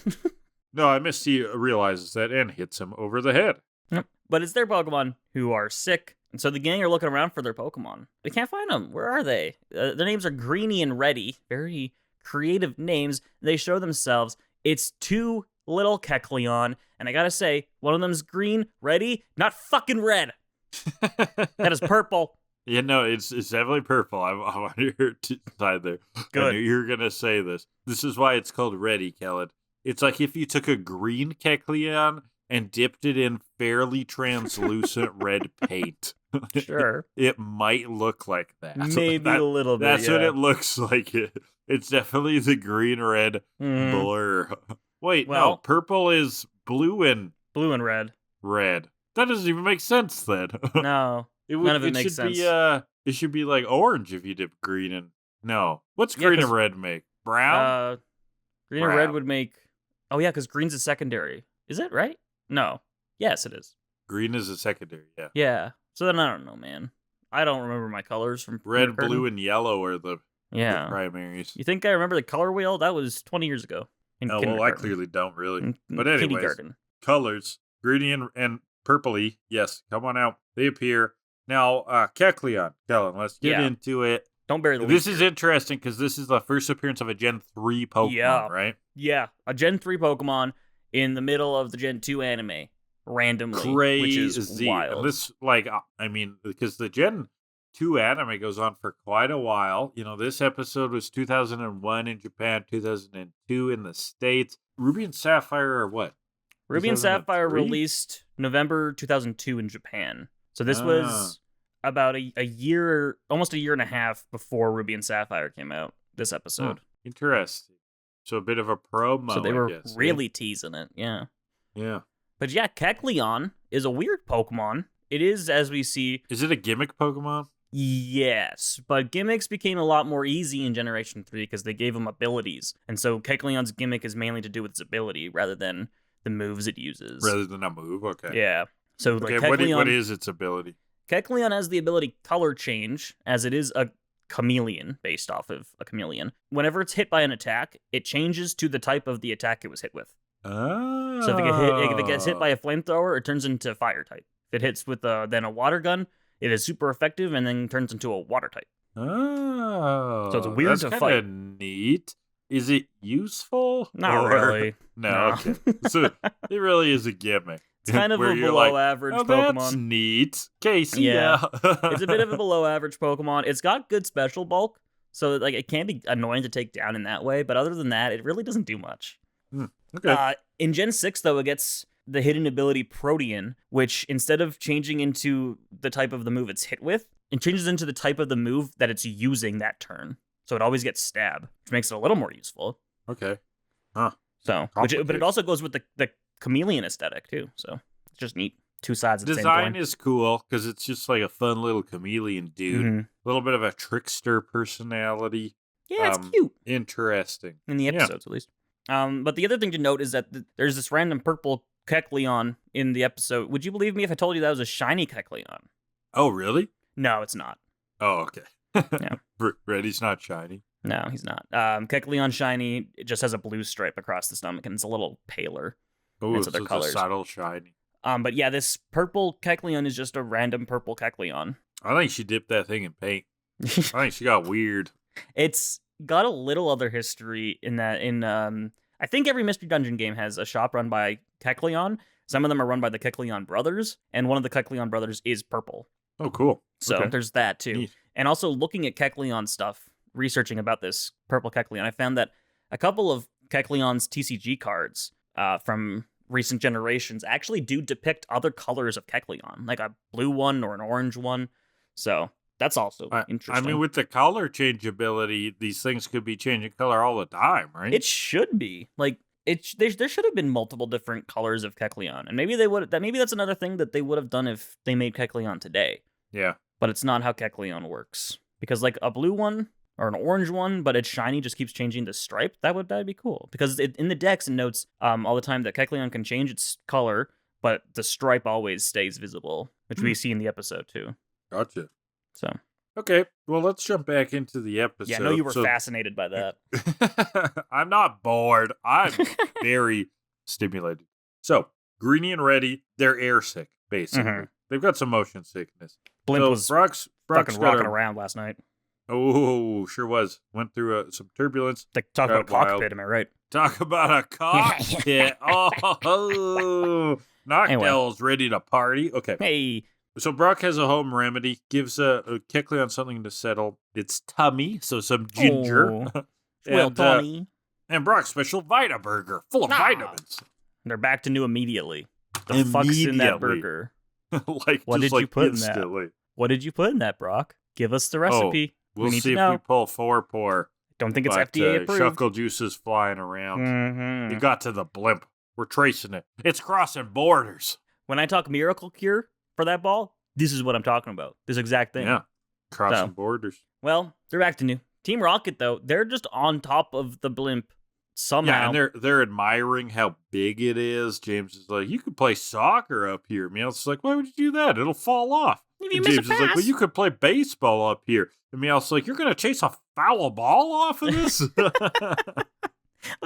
[SPEAKER 1] No, I missed he realizes that and hits him over the head.
[SPEAKER 2] Yep. But it's their Pokemon who are sick, and so the gang are looking around for their Pokemon. They can't find them. Where are they? Their names are Greeny and Reddy. Very creative names. They show themselves. It's 2 little Kecleon, and I gotta say, one of them's green, Reddy, not fucking red. That is purple.
[SPEAKER 1] Yeah, no, it's definitely purple. I'm on your side there.
[SPEAKER 2] Good.
[SPEAKER 1] I knew you were going to say this. This is why it's called Reddy, Kellan. It's like if you took a green Kecleon and dipped it in fairly translucent red paint.
[SPEAKER 2] Sure.
[SPEAKER 1] It might look like that.
[SPEAKER 2] Maybe a little bit.
[SPEAKER 1] That's what it looks like. It's definitely the green-red blur. Wait, no. Purple is blue and
[SPEAKER 2] red.
[SPEAKER 1] Red. That doesn't even make sense then.
[SPEAKER 2] No. None of it makes sense.
[SPEAKER 1] It should be like orange if you dip green and... No. What's green and red make? Brown?
[SPEAKER 2] Green and red would make... Oh, yeah, because green's a secondary. Is it, right? No. Yes, it is.
[SPEAKER 1] Green is a secondary, yeah.
[SPEAKER 2] Yeah. So then I don't know, man. I don't remember my colors from
[SPEAKER 1] red, blue, and yellow are the primaries.
[SPEAKER 2] You think I remember the color wheel? That was 20 years ago.
[SPEAKER 1] Oh, well, I clearly don't really. But anyways, colors. Green and purpley, yes, come on out. They appear. Now, Kecleon, Kellan, let's get into it.
[SPEAKER 2] Don't bury the lead.
[SPEAKER 1] This is interesting because this is the first appearance of a Gen 3 Pokemon, right?
[SPEAKER 2] Yeah, a Gen 3 Pokemon in the middle of the Gen 2 anime, randomly, which is wild.
[SPEAKER 1] This, because the Gen 2 anime goes on for quite a while. You know, this episode was 2001 in Japan, 2002 in the States. Ruby and Sapphire are what?
[SPEAKER 2] Ruby and Sapphire released November 2002 in Japan. So this was about a year, almost a year and a half before Ruby and Sapphire came out, this episode.
[SPEAKER 1] Interesting. So a bit of a promo,
[SPEAKER 2] So they were really teasing it, yeah.
[SPEAKER 1] Yeah.
[SPEAKER 2] But yeah, Kecleon is a weird Pokemon. It is, as we see...
[SPEAKER 1] Is it a gimmick Pokemon?
[SPEAKER 2] Yes, but gimmicks became a lot more easy in Generation 3 because they gave him abilities. And so Kecleon's gimmick is mainly to do with its ability rather than the moves it uses.
[SPEAKER 1] Rather than a move, okay.
[SPEAKER 2] Yeah. So like
[SPEAKER 1] Kecleon, what is its ability?
[SPEAKER 2] Kecleon has the ability Color Change, as it is a chameleon based off of a chameleon. Whenever it's hit by an attack, it changes to the type of the attack it was hit with.
[SPEAKER 1] Oh.
[SPEAKER 2] So if it gets hit by a flamethrower, it turns into fire type. If it hits with then a water gun, it is super effective and then turns into a water type.
[SPEAKER 1] Oh.
[SPEAKER 2] So it's weird to fight.
[SPEAKER 1] That's kind of neat. Is it useful?
[SPEAKER 2] Not really.
[SPEAKER 1] No. Okay. So it really is a gimmick.
[SPEAKER 2] It's kind of a below-average Pokemon.
[SPEAKER 1] That's neat. Casey,
[SPEAKER 2] yeah. It's a bit of a below-average Pokemon. It's got good special bulk, so like it can be annoying to take down in that way, but other than that, it really doesn't do much.
[SPEAKER 1] Okay.
[SPEAKER 2] In Gen 6, though, it gets the hidden ability Protean, which instead of changing into the type of the move it's hit with, it changes into the type of the move that it's using that turn. So it always gets Stab, which makes it a little more useful.
[SPEAKER 1] Okay. Huh.
[SPEAKER 2] So, but it also goes with the chameleon aesthetic, too. So it's just neat. Two sides of the same coin.
[SPEAKER 1] Design is cool, because it's just like a fun little chameleon dude. A little bit of a trickster personality.
[SPEAKER 2] Yeah, it's cute.
[SPEAKER 1] Interesting.
[SPEAKER 2] In the episodes, at least. But the other thing to note is that there's this random purple Kecleon in the episode. Would you believe me if I told you that was a shiny Kecleon?
[SPEAKER 1] Oh, really?
[SPEAKER 2] No, it's not.
[SPEAKER 1] Oh, okay.
[SPEAKER 2] Yeah.
[SPEAKER 1] Reddy's not shiny?
[SPEAKER 2] No, he's not. Kecleon shiny, it just has a blue stripe across the stomach, and it's a little paler.
[SPEAKER 1] Oh,
[SPEAKER 2] so
[SPEAKER 1] it's a subtle shiny.
[SPEAKER 2] But yeah, this purple Kecleon is just a random purple Kecleon.
[SPEAKER 1] I think she dipped that thing in paint. I think she got weird.
[SPEAKER 2] It's got a little other history in that I think every Mystery Dungeon game has a shop run by Kecleon. Some of them are run by the Kecleon brothers, and one of the Kecleon brothers is purple.
[SPEAKER 1] Oh, cool.
[SPEAKER 2] So there's that too.
[SPEAKER 1] Neat.
[SPEAKER 2] And also looking at Kecleon stuff, researching about this purple Kecleon, I found that a couple of Kecleon's TCG cards from recent generations actually do depict other colors of Kecleon, like a blue one or an orange one. So that's also interesting.
[SPEAKER 1] I mean, with the color change ability, these things could be changing color all the time, right?
[SPEAKER 2] It should be. Like, there should have been multiple different colors of Kecleon, and maybe that's another thing that they would have done if they made Kecleon today.
[SPEAKER 1] Yeah.
[SPEAKER 2] But it's not how Kecleon works. Because like a blue one or an orange one, but it's shiny, just keeps changing the stripe, that'd be cool. Because in the decks it notes all the time that Kecleon can change its color, but the stripe always stays visible, which we see in the episode too.
[SPEAKER 1] Gotcha.
[SPEAKER 2] So.
[SPEAKER 1] Okay, well, let's jump back into the episode.
[SPEAKER 2] Yeah, I know you were fascinated by that.
[SPEAKER 1] I'm not bored. I'm very stimulated. So, Greenie and Reddy, they're airsick, basically. They've got some motion sickness.
[SPEAKER 2] Blimp was
[SPEAKER 1] Brock's
[SPEAKER 2] fucking rocking around last night.
[SPEAKER 1] Oh, sure was. Went through some turbulence.
[SPEAKER 2] Talk about a cockpit, am I right?
[SPEAKER 1] Talk about a cockpit. Noctel's ready to party. Okay.
[SPEAKER 2] Hey.
[SPEAKER 1] So Brock has a home remedy, gives Kecleon something to settle its tummy, so some ginger.
[SPEAKER 2] Well, Tommy.
[SPEAKER 1] And Brock's special Vita Burger, full of vitamins.
[SPEAKER 2] They're back to new immediately. The fuck's in that burger?
[SPEAKER 1] What did you put
[SPEAKER 2] instantly.
[SPEAKER 1] in
[SPEAKER 2] What did you put in that, Brock? Give us the recipe.
[SPEAKER 1] We'll see if we pull 4-pour.
[SPEAKER 2] Don't think it's FDA approved.
[SPEAKER 1] Shuckle juice is flying around.
[SPEAKER 2] Mm-hmm.
[SPEAKER 1] You got to the blimp. We're tracing it. It's crossing borders.
[SPEAKER 2] When I talk miracle cure for that ball, this is what I'm talking about. This exact thing.
[SPEAKER 1] Yeah, crossing borders.
[SPEAKER 2] Well, they're back to new. Team Rocket, though, they're just on top of the blimp somehow.
[SPEAKER 1] Yeah, and they're admiring how big it is. James is like, you could play soccer up here. Meowth's like, why would you do that? It'll fall off.
[SPEAKER 2] If you
[SPEAKER 1] and James is like, well, you could play baseball up here. And Meowth's like, you're going to chase a foul ball off of this?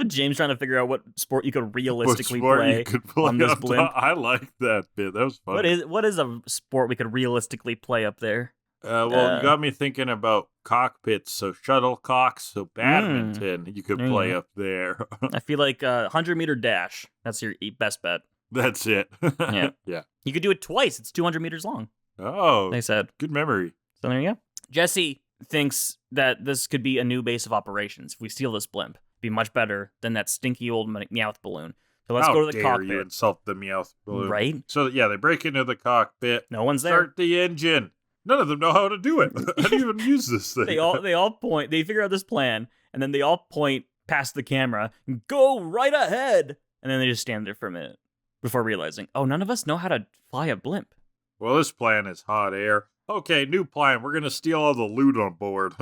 [SPEAKER 2] James trying to figure out what sport you could realistically play on this blimp.
[SPEAKER 1] I like that bit. That was fun.
[SPEAKER 2] What is a sport we could realistically play up there?
[SPEAKER 1] You got me thinking about cockpits. So shuttlecocks, so badminton you could play up there.
[SPEAKER 2] I feel like 100-meter dash. That's your best bet.
[SPEAKER 1] That's it.
[SPEAKER 2] Yeah.
[SPEAKER 1] Yeah.
[SPEAKER 2] You could do it twice. It's 200 meters long.
[SPEAKER 1] Oh.
[SPEAKER 2] They said.
[SPEAKER 1] Good memory.
[SPEAKER 2] So there you go. Jesse thinks that this could be a new base of operations. If we steal this blimp, it'd be much better than that stinky old Meowth balloon. So let's go to the cockpit.
[SPEAKER 1] You insult the Meowth balloon.
[SPEAKER 2] Right?
[SPEAKER 1] So yeah, they break into the cockpit.
[SPEAKER 2] No one's there.
[SPEAKER 1] Start the engine. None of them know how to do it. How do you even use this thing?
[SPEAKER 2] They all point. They figure out this plan, and then they all point past the camera and go right ahead. And then they just stand there for a minute before realizing, oh, none of us know how to fly a blimp.
[SPEAKER 1] Well, this plan is hot air. Okay, new plan. We're going to steal all the loot on board.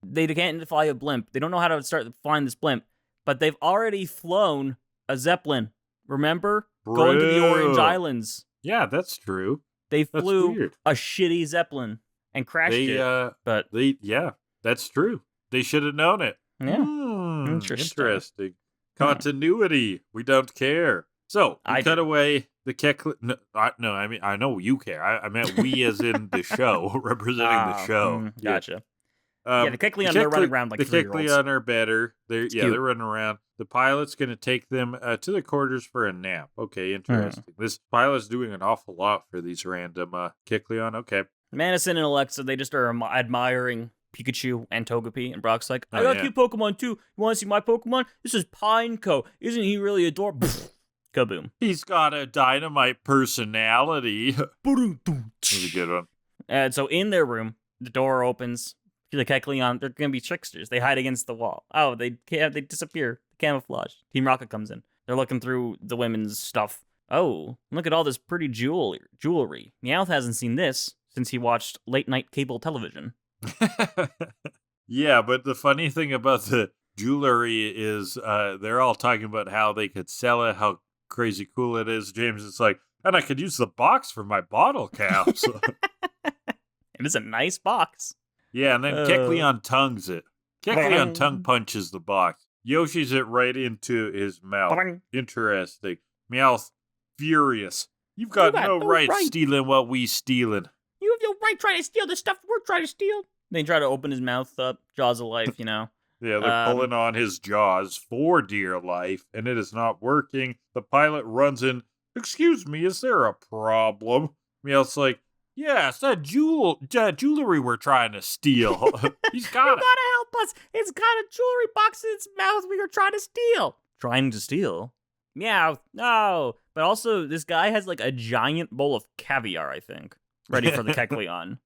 [SPEAKER 2] They can't fly a blimp. They don't know how to start flying this blimp, but they've already flown a Zeppelin. Remember? Going to the Orange Islands.
[SPEAKER 1] Yeah, that's true.
[SPEAKER 2] They flew a shitty Zeppelin and crashed it.
[SPEAKER 1] Yeah, that's true. They should have known it.
[SPEAKER 2] Yeah.
[SPEAKER 1] Interesting. Continuity. We don't care. So, we cut away the Kecleon. No, I mean, I know you care. I meant we as in the show, representing the show.
[SPEAKER 2] Gotcha. The Kecleon, they're running around like
[SPEAKER 1] the
[SPEAKER 2] 3-year-olds.
[SPEAKER 1] Kecleon are better. They're running around. The pilot's going to take them to the quarters for a nap. Okay, interesting. This pilot's doing an awful lot for these random Kecleon. Okay.
[SPEAKER 2] Madison and Alexa, they just are admiring Pikachu and Togepi, and Brock's like, I got cute Pokemon too. You want to see my Pokemon? This is Pineco. Isn't he really adorable? Kaboom.
[SPEAKER 1] He's got a dynamite personality. That's a good one.
[SPEAKER 2] And so in their room, the door opens. The Kecleon, they're going to be tricksters. They hide against the wall. Oh, they disappear. Camouflage. Team Rocket comes in. They're looking through the women's stuff. Oh, look at all this pretty jewelry. Meowth hasn't seen this since he watched late-night cable television.
[SPEAKER 1] Yeah, but the funny thing about the jewelry is they're all talking about how they could sell it, how crazy cool it is. James is like, and I could use the box for my bottle caps.
[SPEAKER 2] It is a nice box.
[SPEAKER 1] Yeah, and then Kecleon tongues it. Kecleon tongue punches the box. Yoshi's it right into his mouth. Interesting. Meowth, furious. You've got no right stealing what we stealing.
[SPEAKER 2] You have no right trying to steal the stuff we're trying to steal. They try to open his mouth up. Jaws of life, you know.
[SPEAKER 1] Yeah, they're pulling on his jaws for dear life, and it is not working. The pilot runs in. Excuse me, is there a problem? Meowth's like, yeah, it's that jewelry we're trying to steal. He's got it.
[SPEAKER 2] You gotta help us. It's got a jewelry box in its mouth we are trying to steal. Trying to steal? Meow. No. But also, this guy has like a giant bowl of caviar, I think, ready for the Kecleon.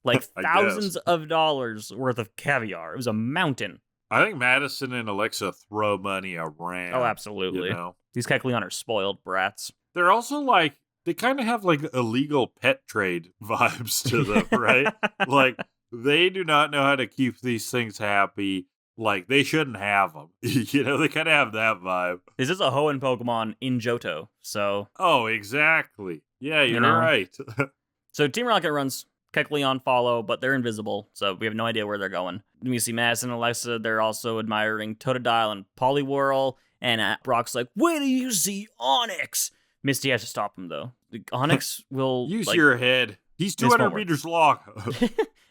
[SPEAKER 2] Like thousands of dollars worth of caviar. It was a mountain.
[SPEAKER 1] I think Madison and Alexa throw money around.
[SPEAKER 2] Oh, absolutely.
[SPEAKER 1] You know?
[SPEAKER 2] These Kecleon are spoiled brats.
[SPEAKER 1] They're also like, they kind of have like illegal pet trade vibes to them, right? Like, they do not know how to keep these things happy. Like, they shouldn't have them. You know, they kind of have that vibe.
[SPEAKER 2] This is a Hoenn Pokemon in Johto, so...
[SPEAKER 1] Oh, exactly. Yeah, you're right.
[SPEAKER 2] So Team Rocket runs, Kecleon follow, but they're invisible, so we have no idea where they're going. We see Madison and Alexa, they're also admiring Totodile and Poliwhirl, and Brock's like, wait till you see Onix! Misty has to stop him, though. Onix will...
[SPEAKER 1] Use your head. He's 200 meters long.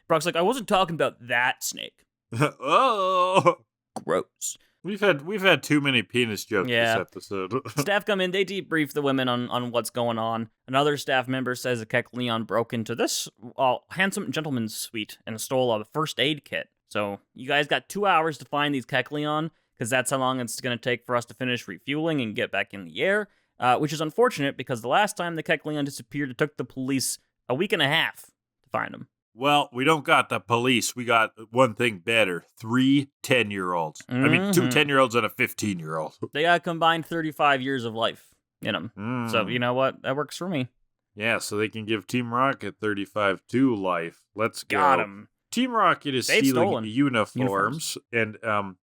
[SPEAKER 2] Brock's like, I wasn't talking about that snake.
[SPEAKER 1] Oh!
[SPEAKER 2] Gross.
[SPEAKER 1] We've had too many penis jokes this episode.
[SPEAKER 2] Staff come in, they debrief the women on what's going on. Another staff member says a Kecleon broke into this handsome gentleman's suite and stole a first aid kit. So you guys got 2 hours to find these Kecleon, because that's how long it's going to take for us to finish refueling and get back in the air. Which is unfortunate because the last time the Kecleon disappeared, it took the police a week and a half to find him.
[SPEAKER 1] Well, we don't got the police. We got one thing better. 3 10-year-olds. I mean, 2 10-year-olds and a 15-year-old.
[SPEAKER 2] They got combined 35 years of life in them. So, you know what? That works for me.
[SPEAKER 1] Yeah, so they can give Team Rocket 35 to life. Let's go.
[SPEAKER 2] Got him.
[SPEAKER 1] Team Rocket is stealing uniforms and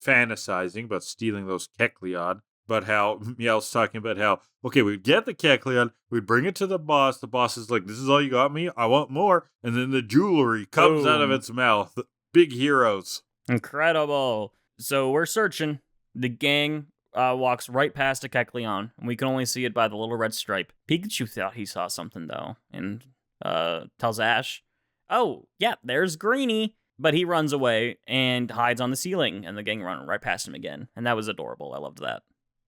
[SPEAKER 1] fantasizing about stealing those Kecleon. But how Meow's talking about how, okay, we'd get the Kecleon, we'd bring it to the boss. The boss is like, this is all you got me? I want more. And then the jewelry comes out of its mouth. Big heroes.
[SPEAKER 2] Incredible. So we're searching. The gang walks right past a Kecleon, and we can only see it by the little red stripe. Pikachu thought he saw something, though, and tells Ash, oh, yeah, there's Greenie. But he runs away and hides on the ceiling, and the gang run right past him again. And that was adorable. I loved that.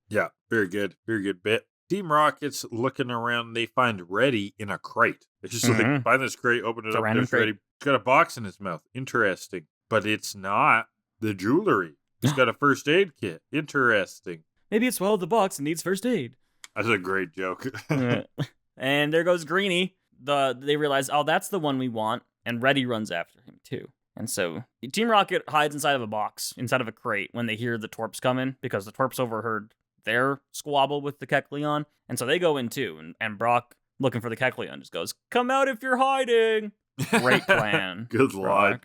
[SPEAKER 1] Yeah, very good. Very good bit. Team Rocket's looking around. They find Reddy in a crate. They just like, find this crate, open it up. There's Reddy. He's got a box in his mouth. Interesting. But it's not the jewelry. He's got a first aid kit. Interesting.
[SPEAKER 2] Maybe it swallowed the box and needs first aid.
[SPEAKER 1] That's a great joke.
[SPEAKER 2] And there goes Greenie. They realize, oh, that's the one we want. And Reddy runs after him, too. And so Team Rocket hides inside of a box, inside of a crate, when they hear the twerps coming, because the twerps overheard their squabble with the Kecleon. And so they go in too, and Brock, looking for the Kecleon, just goes, come out if you're hiding. Great plan.
[SPEAKER 1] Good line.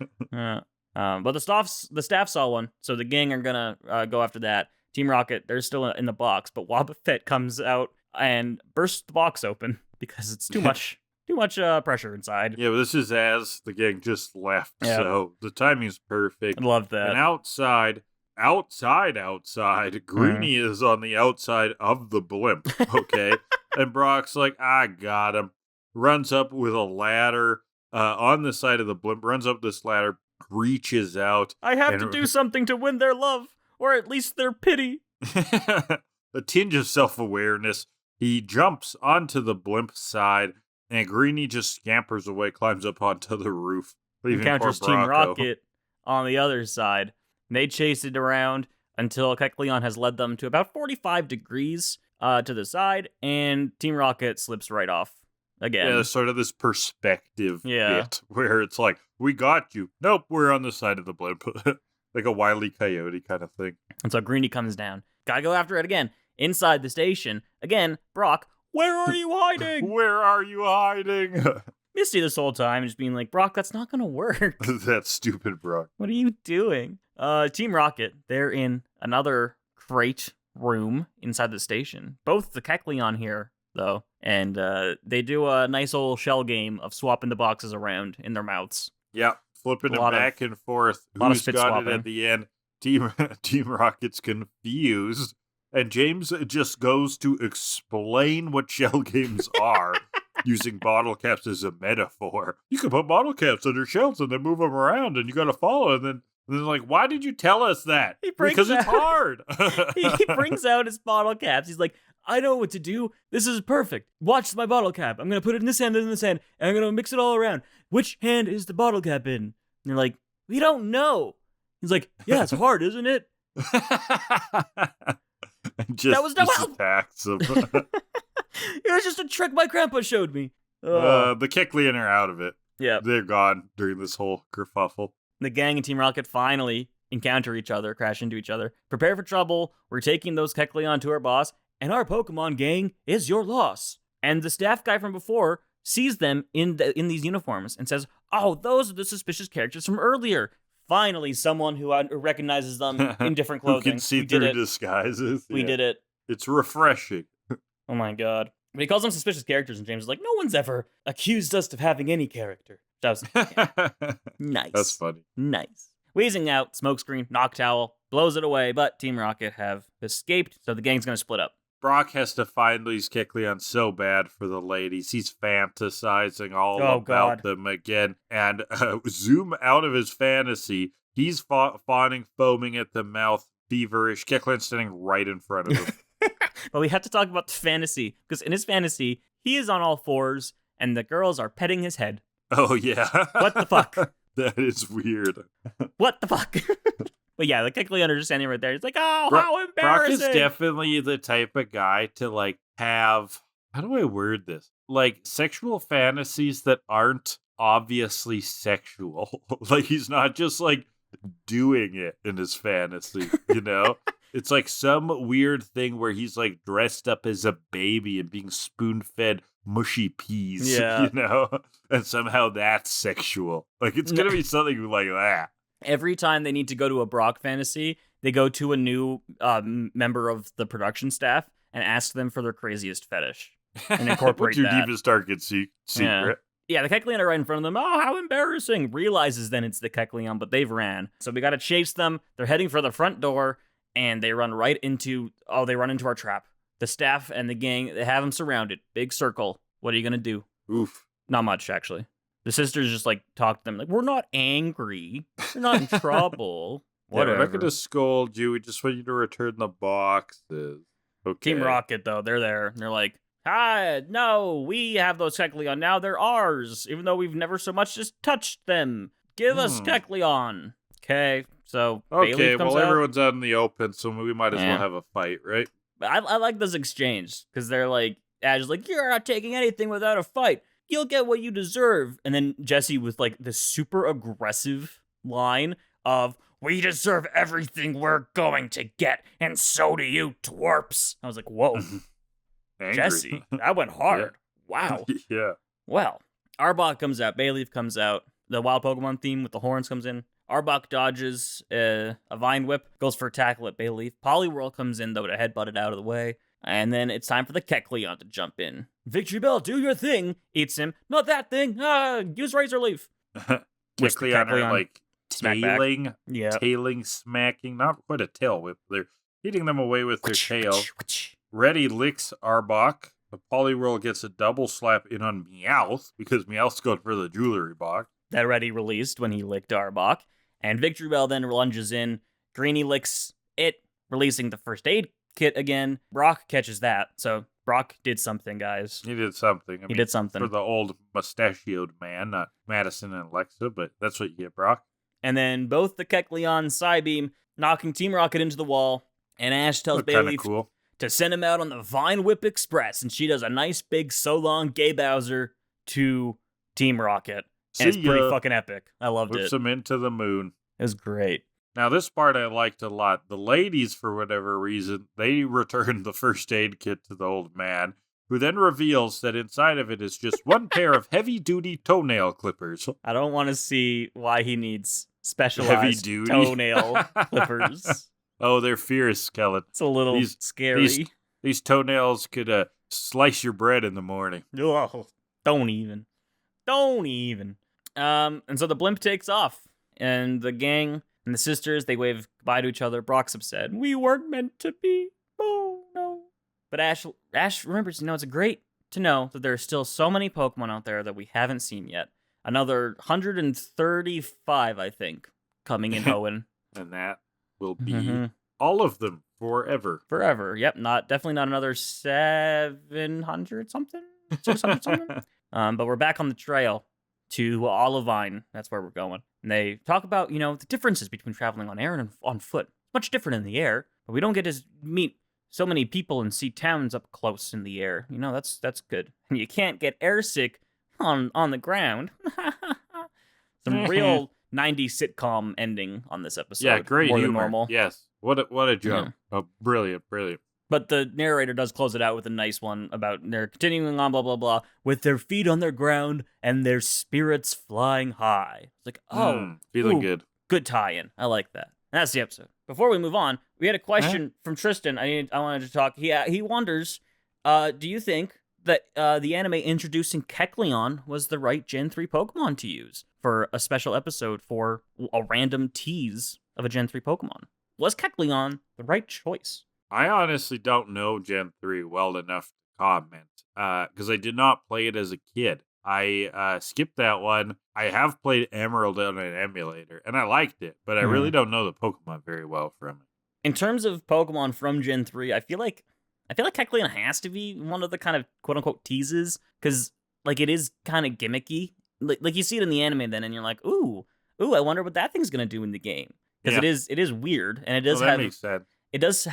[SPEAKER 2] But the staff saw one, so the gang are gonna go after that. Team Rocket, they're still in the box, but wobbuffet comes out and bursts the box open because it's too much pressure inside.
[SPEAKER 1] Yeah, but this is as the gang just left, so the timing's perfect.
[SPEAKER 2] I love that.
[SPEAKER 1] And outside, Greenie is on the outside of the blimp, okay? And Brock's like, I got him. Runs up with a ladder on the side of the blimp, runs up this ladder, reaches out.
[SPEAKER 2] I have to do something to win their love, or at least their pity.
[SPEAKER 1] A tinge of self-awareness. He jumps onto the blimp side, and Greenie just scampers away, climbs up onto the roof, leaving
[SPEAKER 2] encounters
[SPEAKER 1] poor
[SPEAKER 2] Team
[SPEAKER 1] Brocco.
[SPEAKER 2] Rocket on the other side. They chase it around until Kecleon has led them to about 45 degrees to the side, and Team Rocket slips right off again.
[SPEAKER 1] Yeah, sort of this perspective bit where it's like, we got you. Nope, we're on the side of the blimp. Like a Wile E. Coyote kind of thing.
[SPEAKER 2] And so Greenie comes down. Gotta go after it again. Inside the station, again, Brock, where are you hiding?
[SPEAKER 1] Where are you hiding?
[SPEAKER 2] Misty this whole time just being like, Brock, that's not gonna work.
[SPEAKER 1] That's stupid, Brock.
[SPEAKER 2] What are you doing? Team Rocket, they're in another crate room inside the station. Both the Kecleon here, though, and they do a nice old shell game of swapping the boxes around in their mouths.
[SPEAKER 1] Yeah, flipping them back and forth. Who's got it at the end? Team Rocket's confused, and James just goes to explain what shell games are. Using bottle caps as a metaphor. You can put bottle caps under shells and then move them around, and you gotta follow. And then like, why did you tell us that? Because it's hard.
[SPEAKER 2] He brings out his bottle caps. He's like, I know what to do. This is perfect. Watch my bottle cap. I'm gonna put it in this hand and in this hand, and I'm gonna mix it all around. Which hand is the bottle cap in? And they're like, we don't know. He's like, yeah, it's hard, isn't it?
[SPEAKER 1] That was no help. Attacks him.
[SPEAKER 2] It was just a trick my grandpa showed me.
[SPEAKER 1] The Kecleon are out of it.
[SPEAKER 2] Yeah.
[SPEAKER 1] They're gone during this whole kerfuffle.
[SPEAKER 2] The gang and Team Rocket finally encounter each other, crash into each other. Prepare for trouble. We're taking those Kecleon to our boss, and our Pokemon gang is your loss. And the staff guy from before sees them in these uniforms and says, oh, those are the suspicious characters from earlier. Finally, someone who recognizes them in different clothing.
[SPEAKER 1] Who can see through disguises.
[SPEAKER 2] We did it.
[SPEAKER 1] It's refreshing.
[SPEAKER 2] Oh my god. But he calls them suspicious characters, and James is like, no one's ever accused us of having any character. That was nice.
[SPEAKER 1] That's funny.
[SPEAKER 2] Nice. Wheezing out, smokescreen, Noctowl, blows it away, but Team Rocket have escaped, so the gang's gonna split up.
[SPEAKER 1] Brock has to find these Kecleon so bad for the ladies. He's fantasizing all about them again. And zoom out of his fantasy. He's fawning, foaming at the mouth, feverish. Kecleon standing right in front of him.
[SPEAKER 2] But we have to talk about the fantasy, because in his fantasy, he is on all fours, and the girls are petting his head.
[SPEAKER 1] Oh, yeah.
[SPEAKER 2] What the fuck?
[SPEAKER 1] That is weird.
[SPEAKER 2] What the fuck? But yeah, the Kecleon are just standing right there. It's like, oh, how embarrassing.
[SPEAKER 1] Brock is definitely the type of guy to, like, have, how do I word this? Like, sexual fantasies that aren't obviously sexual. Like, he's not just, like, doing it in his fantasy, you know? It's like some weird thing where he's, like, dressed up as a baby and being spoon-fed mushy peas, you know? And somehow that's sexual. Like, it's gonna be something like that.
[SPEAKER 2] Every time they need to go to a Brock fantasy, they go to a new member of the production staff and ask them for their craziest fetish and incorporate
[SPEAKER 1] What's your deepest, darkest secret?
[SPEAKER 2] Yeah, the Kecleon are right in front of them. Oh, how embarrassing. Realizes then it's the Kecleon, but they've ran. So we got to chase them. They're heading for the front door, and they run into our trap. The staff and the gang, they have them surrounded. Big circle. What are you going to do?
[SPEAKER 1] Oof.
[SPEAKER 2] Not much, actually. The sisters just, like, talk to them. Like, we're not angry. We're not in trouble. Whatever.
[SPEAKER 1] Yeah, we're not going to scold you. We just want you to return the boxes. Okay.
[SPEAKER 2] Team Rocket, though, they're there. They're like, hi, no, we have those Kecleon. Now they're ours, even though we've never so much as touched them. Give us Kecleon. Okay, so
[SPEAKER 1] okay,
[SPEAKER 2] comes
[SPEAKER 1] well,
[SPEAKER 2] out.
[SPEAKER 1] everyone's out in the open, so we might as well have a fight, right?
[SPEAKER 2] I like this exchange, because they're like, Ash is like, you're not taking anything without a fight. You'll get what you deserve. And then Jesse with, like, this super aggressive line of, we deserve everything we're going to get, and so do you, twerps. I was like, whoa. Jesse, that went hard. Wow.
[SPEAKER 1] Yeah.
[SPEAKER 2] Well, Arbok comes out, Bayleaf comes out, the wild Pokemon theme with the horns comes in. Arbok dodges a Vine Whip, goes for a tackle at Bayleaf. Poliwhirl comes in, though, to headbutt it out of the way. And then it's time for the Kecleon to jump in. Victory Bell, do your thing. Eats him. Not that thing. Use Razor Leaf.
[SPEAKER 1] Kecleon are, like, tailing, smacking. Not quite a tail whip. They're hitting them away with their tail. Reddy licks Arbok. The Poliwhirl gets a double slap in on Meowth, because Meowth's going for the jewelry box.
[SPEAKER 2] That Reddy released when he licked Arbok. And Victory Bell then lunges in. Greenie licks it, releasing the first aid kit again. Brock catches that. So Brock did something, guys.
[SPEAKER 1] He did something.
[SPEAKER 2] He did something.
[SPEAKER 1] For the old mustachioed man, not Madison and Alexa, but that's what you get, Brock.
[SPEAKER 2] And then both the Kecleon Psybeam, knocking Team Rocket into the wall. And Ash tells Bayleaf to send him out on the Vine Whip Express. And she does a nice big so long gay Bowser to Team Rocket. And it's pretty fucking epic. I loved it.
[SPEAKER 1] Whips him into the moon.
[SPEAKER 2] It was great.
[SPEAKER 1] Now, this part I liked a lot. The ladies, for whatever reason, they return the first aid kit to the old man, who then reveals that inside of it is just one pair of heavy-duty toenail clippers.
[SPEAKER 2] I don't want to see why he needs specialized toenail clippers.
[SPEAKER 1] Oh, they're fierce, Kellan.
[SPEAKER 2] It's a little scary.
[SPEAKER 1] These toenails could slice your bread in the morning.
[SPEAKER 2] Oh, don't even. And so the blimp takes off, and the gang and the sisters, they wave goodbye to each other. Brock's upset. We weren't meant to be. Oh, no. But Ash remembers, it's great to know that there are still so many Pokemon out there that we haven't seen yet. Another 135, I think, coming in Hoenn.
[SPEAKER 1] And that will be all of them forever.
[SPEAKER 2] Forever. Yep. Definitely not another 700 something. 600 something. But we're back on the trail to Olivine. That's where we're going. And they talk about, the differences between traveling on air and on foot. Much different in the air, but we don't get to meet so many people and see towns up close in the air. That's good. And you can't get airsick on the ground. Some real 90s sitcom ending on this episode.
[SPEAKER 1] Yeah, great
[SPEAKER 2] more
[SPEAKER 1] humor.
[SPEAKER 2] Than normal.
[SPEAKER 1] Yes. What a joke. Yeah. Oh, brilliant.
[SPEAKER 2] But the narrator does close it out with a nice one about they're continuing on, blah, blah, blah, with their feet on their ground and their spirits flying high. It's like,
[SPEAKER 1] feeling good.
[SPEAKER 2] Good tie-in. I like that. And that's the episode. Before we move on, we had a question from Tristan. I wanted to talk. He wonders, do you think that the anime introducing Kecleon was the right Gen 3 Pokemon to use for a special episode for a random tease of a Gen 3 Pokemon? Was Kecleon the right choice?
[SPEAKER 1] I honestly don't know Gen 3 well enough to comment, because I did not play it as a kid. I skipped that one. I have played Emerald on an emulator, and I liked it, but I really don't know the Pokemon very well from it.
[SPEAKER 2] In terms of Pokemon from Gen 3, I feel like Kecleon has to be one of the kind of quote-unquote teases, because, it is kind of gimmicky. Like you see it in the anime then, and you're like, ooh, I wonder what that thing's going to do in the game. Because it is weird, and it does
[SPEAKER 1] that makes sense.
[SPEAKER 2] It does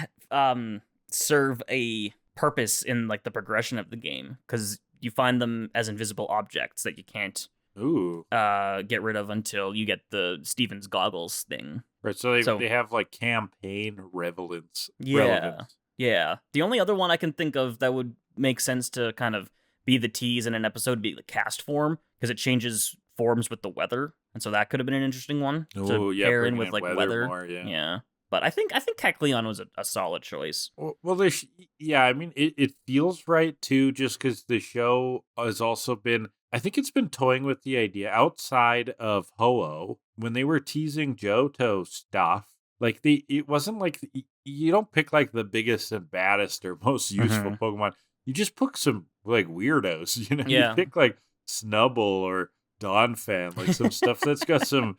[SPEAKER 2] serve a purpose in the progression of the game, because you find them as invisible objects that you can't
[SPEAKER 1] Ooh.
[SPEAKER 2] Get rid of until you get the Steven's goggles thing.
[SPEAKER 1] Right, so they have like campaign relevance.
[SPEAKER 2] Yeah. The only other one I can think of that would make sense to kind of be the tease in an episode would be the cast form, because it changes forms with the weather, and so that could have been an interesting one to pair in with like weather.
[SPEAKER 1] More, yeah.
[SPEAKER 2] But I think Kecleon was a solid choice.
[SPEAKER 1] Well, I mean, it feels right too, just because the show has also been. I think it's been toying with the idea outside of Ho-Oh when they were teasing Johto stuff. Like it wasn't like you don't pick like the biggest and baddest or most useful Pokemon. You just pick some like weirdos. You know, you pick like Snubbull or Donphan, like some stuff that's got some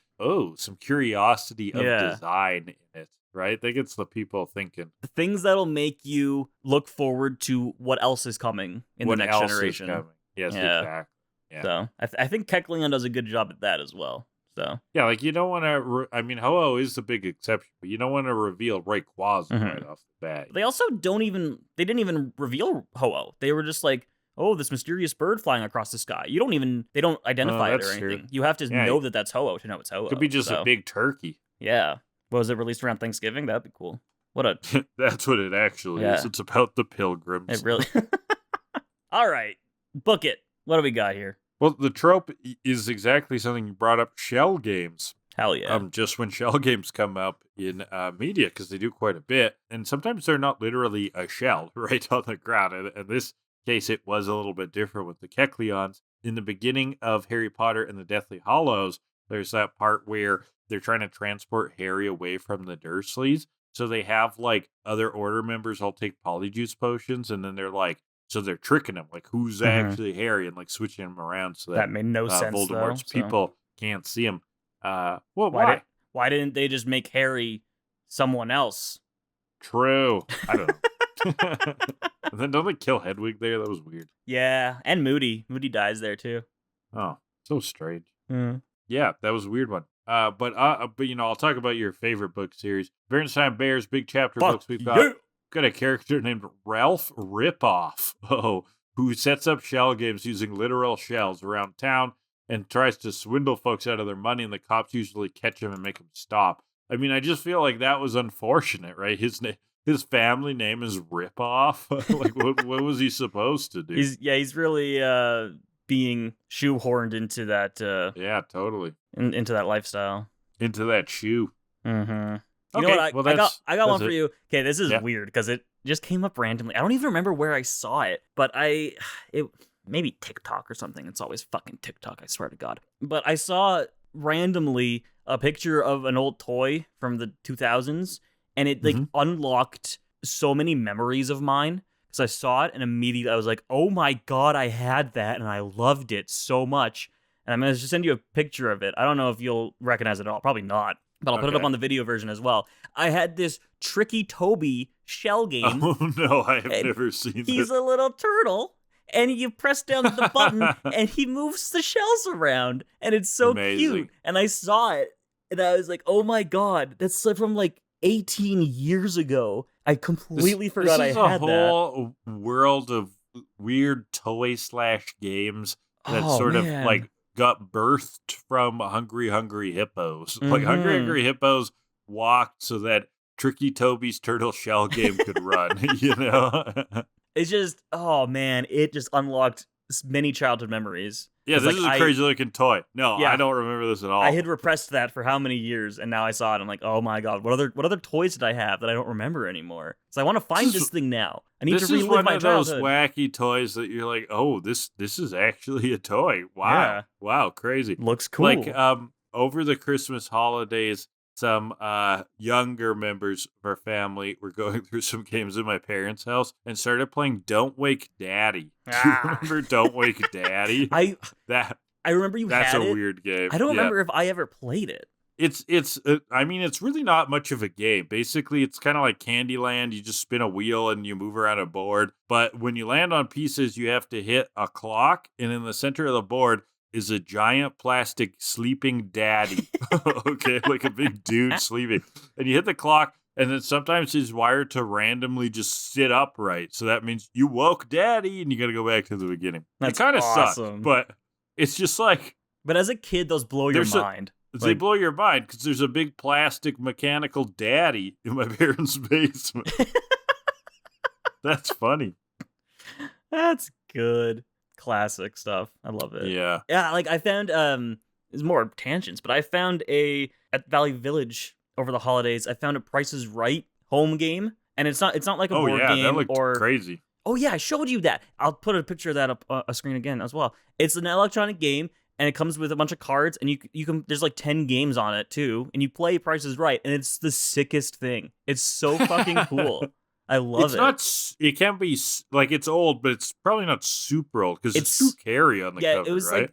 [SPEAKER 1] curiosity of design in it. Right? That gets the people thinking.
[SPEAKER 2] The things that'll make you look forward to what else is coming in the next generation.
[SPEAKER 1] Yes, exactly. Yeah.
[SPEAKER 2] So I think Kecleon does a good job at that as well. So
[SPEAKER 1] yeah, like you don't want to. I mean, Ho-Oh is the big exception, but you don't want to reveal Rayquaza right off the bat.
[SPEAKER 2] They also didn't even reveal Ho-Oh. They were just like, oh, this mysterious bird flying across the sky. They don't identify it or anything. True. You have to know that that's Ho-Oh to know it's Ho-Oh.
[SPEAKER 1] Could be just a big turkey.
[SPEAKER 2] Yeah. Was it released around Thanksgiving? That'd be cool.
[SPEAKER 1] That's what it actually is. It's about the pilgrims.
[SPEAKER 2] It really. All right, book it. What do we got here?
[SPEAKER 1] Well, the trope is exactly something you brought up. Shell games.
[SPEAKER 2] Hell yeah.
[SPEAKER 1] Just when shell games come up in media, because they do quite a bit, and sometimes they're not literally a shell right on the ground. And in this case, it was a little bit different with the Kecleons. In the beginning of Harry Potter and the Deathly Hallows, there's that part where they're trying to transport Harry away from the Dursleys. So they have like other order members all take polyjuice potions, and then they're like, so they're tricking him, like who's actually Harry, and like switching him around so that
[SPEAKER 2] made no sense.
[SPEAKER 1] Voldemort's people can't see him.
[SPEAKER 2] Why didn't they just make Harry someone else?
[SPEAKER 1] True. I don't know. And then don't they kill Hedwig there? That was weird.
[SPEAKER 2] Yeah, and Moody. Moody dies there too.
[SPEAKER 1] Oh, so strange. Yeah, that was a weird one. But I'll talk about your favorite book series. Bernstein Bears Big Chapter books. We've got a character named Ralph Ripoff, who sets up shell games using literal shells around town and tries to swindle folks out of their money, and the cops usually catch him and make him stop. I mean, I just feel like that was unfortunate, right? His family name is Ripoff. Like, what was he supposed to do?
[SPEAKER 2] He's really being shoehorned into that.
[SPEAKER 1] Yeah, totally.
[SPEAKER 2] Into that lifestyle.
[SPEAKER 1] Into that shoe.
[SPEAKER 2] Mm-hmm. You know what? I got one for you. Okay, this is weird because it just came up randomly. I don't even remember where I saw it, but it maybe TikTok or something. It's always fucking TikTok, I swear to God. But I saw randomly a picture of an old toy from the 2000s, and it unlocked so many memories of mine. Because I saw it and immediately I was like, oh my God, I had that and I loved it so much. And I'm going to just send you a picture of it. I don't know if you'll recognize it at all. Probably not. But I'll put it up on the video version as well. I had this Tricky Toby shell game.
[SPEAKER 1] Oh, no, I have never seen this.
[SPEAKER 2] He's a little turtle, and you press down the button, and he moves the shells around, and it's so cute. And I saw it, and I was like, oh my God, that's from like 18 years ago. I completely forgot I had that.
[SPEAKER 1] This is a whole world of weird toy/games that sort of like got birthed from Hungry Hippos. Like Hungry Hippos walked so that Tricky Toby's turtle shell game could run, you know?
[SPEAKER 2] It's just, oh man, it just unlocked many childhood memories.
[SPEAKER 1] Yeah, this is a crazy looking toy. No, I don't remember this at all.
[SPEAKER 2] I had repressed that for how many years, and now I saw it. I'm like, oh my God, what other toys did I have that I don't remember anymore? So I want to find this thing now. I need to relive my childhood. This is one of those wacky
[SPEAKER 1] toys that you're like, oh, this is actually a toy. Wow, wow, crazy.
[SPEAKER 2] Looks cool.
[SPEAKER 1] Like over the Christmas holidays, some younger members of our family were going through some games in my parents' house and started playing Don't Wake Daddy. Do you remember Don't Wake Daddy?
[SPEAKER 2] I remember you had it.
[SPEAKER 1] That's a weird game.
[SPEAKER 2] I don't remember if I ever played it.
[SPEAKER 1] I mean, it's really not much of a game. Basically, it's kind of like Candyland. You just spin a wheel and you move around a board. But when you land on pieces, you have to hit a clock, and in the center of the board is a giant plastic sleeping daddy. Okay, like a big dude sleeping. And you hit the clock, and then sometimes he's wired to randomly just sit upright. So that means you woke daddy, and you got to go back to the beginning.
[SPEAKER 2] That's
[SPEAKER 1] it kind of
[SPEAKER 2] awesome.
[SPEAKER 1] sucks, but it's just like,
[SPEAKER 2] But as a kid, those blow your mind.
[SPEAKER 1] They blow your mind because there's a big plastic mechanical daddy in my parents' basement. That's funny.
[SPEAKER 2] That's good. Classic stuff. I love it.
[SPEAKER 1] Yeah.
[SPEAKER 2] Yeah, like I found, it's more tangents, but I found at Valley Village over the holidays, I found a Price is Right home game. And it's not like a board game.
[SPEAKER 1] That looked crazy.
[SPEAKER 2] Oh yeah, I showed you that. I'll put a picture of that up a screen again as well. It's an electronic game. And it comes with a bunch of cards, and you can. There's like 10 games on it too, and you play Price is Right, and it's the sickest thing. It's so fucking cool. I love it.
[SPEAKER 1] It can't be like it's old, but it's probably not super old because it's Drew Carey on the cover, right?
[SPEAKER 2] Yeah, it was like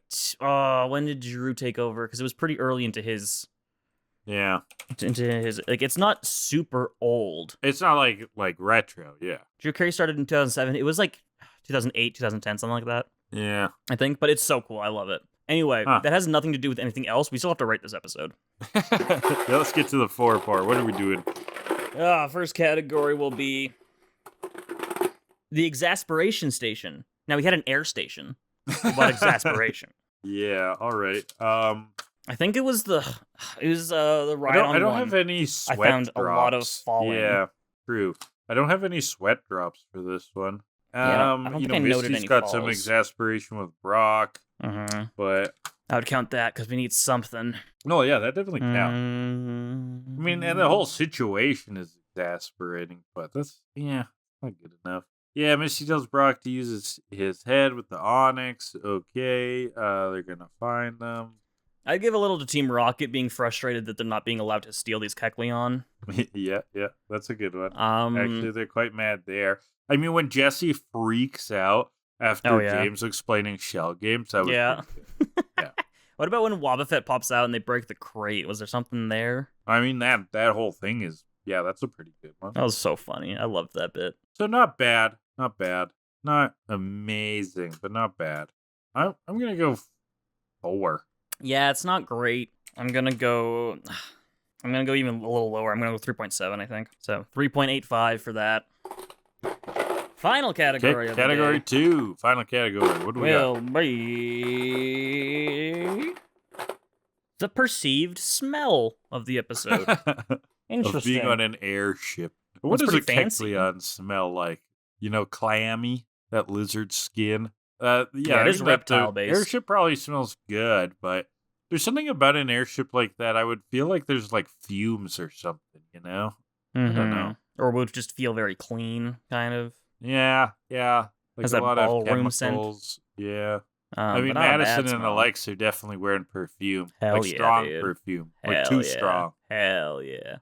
[SPEAKER 2] when did Drew take over? Because it was pretty early into his.
[SPEAKER 1] Yeah.
[SPEAKER 2] Into his it's not super old.
[SPEAKER 1] It's not like retro. Yeah.
[SPEAKER 2] Drew Carey started in 2007. It was like 2008, 2010, something like that.
[SPEAKER 1] Yeah.
[SPEAKER 2] I think, but it's so cool. I love it. Anyway, that has nothing to do with anything else. We still have to write this episode.
[SPEAKER 1] Yeah, let's get to the 4 part. What are we doing?
[SPEAKER 2] First category will be the exasperation station. Now, we had an air station about exasperation.
[SPEAKER 1] Yeah, all right.
[SPEAKER 2] I think it was the Rhydon
[SPEAKER 1] I don't have any sweat drops. I found
[SPEAKER 2] a lot of falling.
[SPEAKER 1] Yeah, true. I don't have any sweat drops for this one.
[SPEAKER 2] I don't think I noted
[SPEAKER 1] Misty's
[SPEAKER 2] any
[SPEAKER 1] got
[SPEAKER 2] falls.
[SPEAKER 1] some exasperation with Brock. But
[SPEAKER 2] I would count that because we need something.
[SPEAKER 1] No, yeah, that definitely counts. I mean, and the whole situation is exasperating, but that's not good enough. Yeah, Misty tells Brock to use his head with the Onyx. Okay, they're gonna find them.
[SPEAKER 2] I'd give a little to Team Rocket being frustrated that they're not being allowed to steal these Kecleon.
[SPEAKER 1] yeah, that's a good one. Actually, they're quite mad there. I mean, when Jesse freaks out after James explaining shell games, that was
[SPEAKER 2] yeah.
[SPEAKER 1] Yeah.
[SPEAKER 2] What about when wobbuffet pops out and they break the crate? Was there something there?
[SPEAKER 1] I mean, that whole thing is, that's a pretty good one.
[SPEAKER 2] That was so funny. I loved that bit.
[SPEAKER 1] So not bad. Not amazing, but not bad. I'm going to go 4.
[SPEAKER 2] Yeah, it's not great. I'm going to go even a little lower. I'm going to go 3.7, I think. So 3.85 for that. Final category of
[SPEAKER 1] category 2. Final category. What do we got?
[SPEAKER 2] Will be the perceived smell of the episode. Interesting.
[SPEAKER 1] Of being on an airship. What does a Kecleon smell like? Clammy, that lizard skin.
[SPEAKER 2] It is reptile based.
[SPEAKER 1] Airship probably smells good, but there's something about an airship like that. I would feel like there's like fumes or something, I don't know.
[SPEAKER 2] Or would just feel very clean, kind of.
[SPEAKER 1] Yeah. Like
[SPEAKER 2] has
[SPEAKER 1] a
[SPEAKER 2] that
[SPEAKER 1] lot of
[SPEAKER 2] ballroom
[SPEAKER 1] chemicals.
[SPEAKER 2] scent.
[SPEAKER 1] Yeah. I mean, Madison and Alex are definitely wearing perfume.
[SPEAKER 2] Hell
[SPEAKER 1] strong
[SPEAKER 2] dude.
[SPEAKER 1] perfume.
[SPEAKER 2] Hell
[SPEAKER 1] too strong.
[SPEAKER 2] Hell yeah.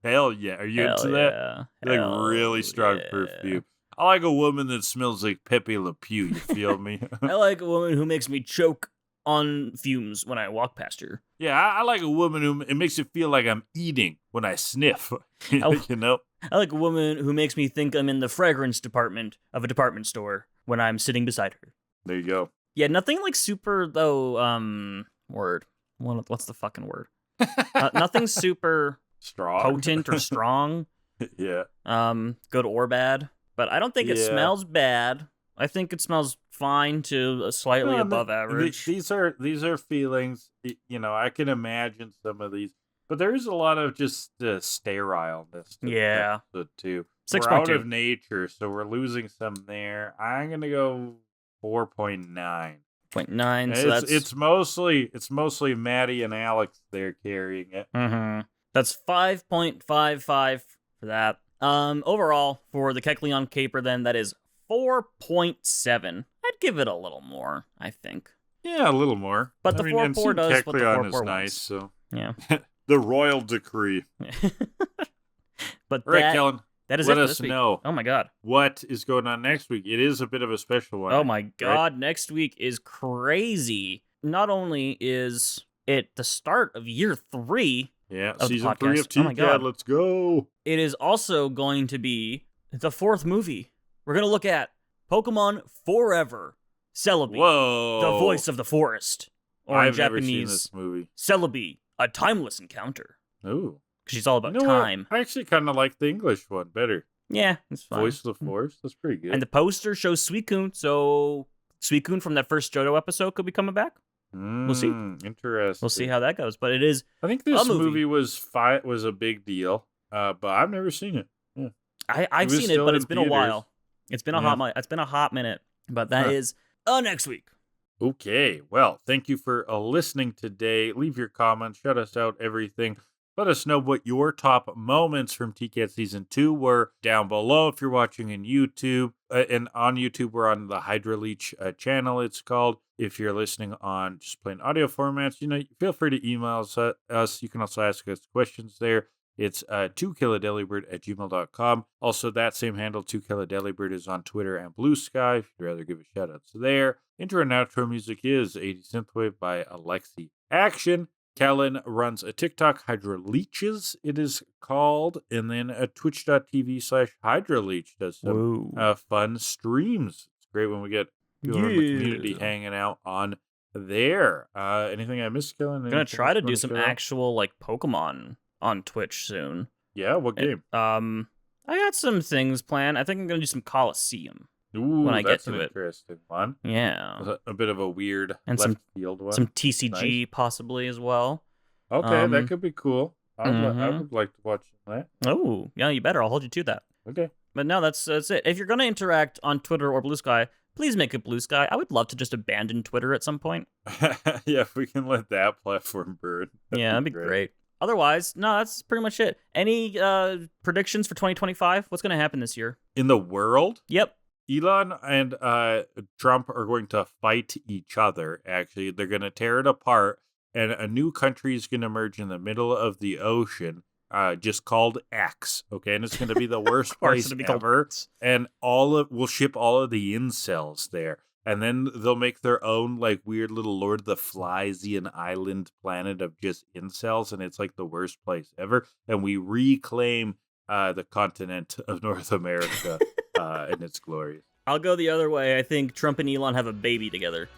[SPEAKER 1] Hell yeah. Are you into that? Like really strong perfume. I like a woman that smells like Pepe Le Pew, you feel me?
[SPEAKER 2] I like a woman who makes me choke on fumes when I walk past her.
[SPEAKER 1] Yeah, I like a woman who it makes it feel like I'm eating when I sniff.
[SPEAKER 2] I like a woman who makes me think I'm in the fragrance department of a department store when I'm sitting beside her.
[SPEAKER 1] There you go.
[SPEAKER 2] Yeah, nothing like super though. Word. What's the fucking word? Nothing super
[SPEAKER 1] strong,
[SPEAKER 2] potent or strong.
[SPEAKER 1] Yeah.
[SPEAKER 2] Good or bad. But I don't think it smells bad. I think it smells fine to slightly above average.
[SPEAKER 1] These are feelings. I can imagine some of these, but there is a lot of just sterileness.
[SPEAKER 2] Yeah.
[SPEAKER 1] Too.
[SPEAKER 2] 6.2.
[SPEAKER 1] We're out of nature, so we're losing some there. I'm gonna go 4.9.
[SPEAKER 2] 0.9. So
[SPEAKER 1] it's mostly Maddie and Alex there carrying it.
[SPEAKER 2] That's 5.55 for that. Overall, for the Kecleon Caper, then, that is 4.7. I'd give it a little more, I think.
[SPEAKER 1] Yeah, a little more.
[SPEAKER 2] But the 4.4 does what the 4.4
[SPEAKER 1] is nice, so.
[SPEAKER 2] Yeah.
[SPEAKER 1] The royal decree.
[SPEAKER 2] But
[SPEAKER 1] all right, Kellan.
[SPEAKER 2] That is
[SPEAKER 1] let
[SPEAKER 2] it for
[SPEAKER 1] us
[SPEAKER 2] this week.
[SPEAKER 1] know.
[SPEAKER 2] Oh my god.
[SPEAKER 1] What is going on next week? It is a bit of a special one.
[SPEAKER 2] Oh my god,
[SPEAKER 1] right?
[SPEAKER 2] Next week is crazy. Not only is it the start of year 3.
[SPEAKER 1] Yeah,
[SPEAKER 2] of
[SPEAKER 1] season
[SPEAKER 2] the
[SPEAKER 1] 3 of TCAD. Let's go.
[SPEAKER 2] It is also going to be the 4th movie. We're going to look at Pokemon Forever. Celebi,
[SPEAKER 1] Whoa.
[SPEAKER 2] the voice of the forest. Or
[SPEAKER 1] I've
[SPEAKER 2] in Japanese,
[SPEAKER 1] never seen this movie.
[SPEAKER 2] Celebi, a timeless encounter.
[SPEAKER 1] Ooh.
[SPEAKER 2] Because she's all about time.
[SPEAKER 1] I actually kind of like the English one better.
[SPEAKER 2] Yeah, it's fine.
[SPEAKER 1] Voice of the Forest. That's pretty good.
[SPEAKER 2] And the poster shows Suicune, so Suicune from that first Johto episode could be coming back. We'll see.
[SPEAKER 1] Interesting.
[SPEAKER 2] We'll see how that goes. But it is.
[SPEAKER 1] I think this movie was a big deal, but I've never seen it. Yeah.
[SPEAKER 2] I've seen it, but it's been a while. It's been a hot minute. But that is next week.
[SPEAKER 1] Okay. Well, thank you for listening today. Leave your comments. Shout us out. Everything. Let us know what your top moments from TCAT Season 2 were down below if you're watching on YouTube. And on YouTube, we're on the Hydra Leech channel, it's called. If you're listening on just plain audio formats, feel free to email us. You can also ask us questions there. It's 2killadelibird@gmail.com. Also, that same handle, 2killadelibird, is on Twitter and Blue Sky, if you'd rather give a shout-out to there. Intro and outro music is 80 Synthwave by Alexi Action. Kellan runs a TikTok, Hydra Leeches, it is called, and then a twitch.tv/Hydra Leech does some fun streams. It's great when we get people in the community hanging out on there. Anything I missed, Kellan?
[SPEAKER 2] I'm going to try to do some actual, Pokemon on Twitch soon.
[SPEAKER 1] Yeah, what game?
[SPEAKER 2] I got some things planned. I think I'm going to do some Coliseum. When I get to it.
[SPEAKER 1] Interesting one.
[SPEAKER 2] Yeah.
[SPEAKER 1] A bit of a weird and left field one.
[SPEAKER 2] Some TCG possibly as well.
[SPEAKER 1] Okay, that could be cool. I would like to watch that.
[SPEAKER 2] Oh, yeah, you better. I'll hold you to that.
[SPEAKER 1] Okay.
[SPEAKER 2] But no, that's it. If you're going to interact on Twitter or Blue Sky, please make it Blue Sky. I would love to just abandon Twitter at some point.
[SPEAKER 1] Yeah, if we can let that platform burn.
[SPEAKER 2] That'd be great. Otherwise, no, that's pretty much it. Any predictions for 2025? What's going to happen this year?
[SPEAKER 1] In the world?
[SPEAKER 2] Yep.
[SPEAKER 1] Elon and Trump are going to fight each other, actually. They're going to tear it apart, and a new country is going to emerge in the middle of the ocean, just called X, okay? And it's going to be the worst place ever, and we'll ship all of the incels there. And then they'll make their own, weird little Lord of the Fliesian island planet of just incels, and it's, the worst place ever. And we reclaim the continent of North America. And it's glorious.
[SPEAKER 2] I'll go the other way. I think Trump and Elon have a baby together.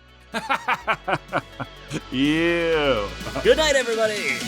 [SPEAKER 1] Ew.
[SPEAKER 2] Good night, everybody.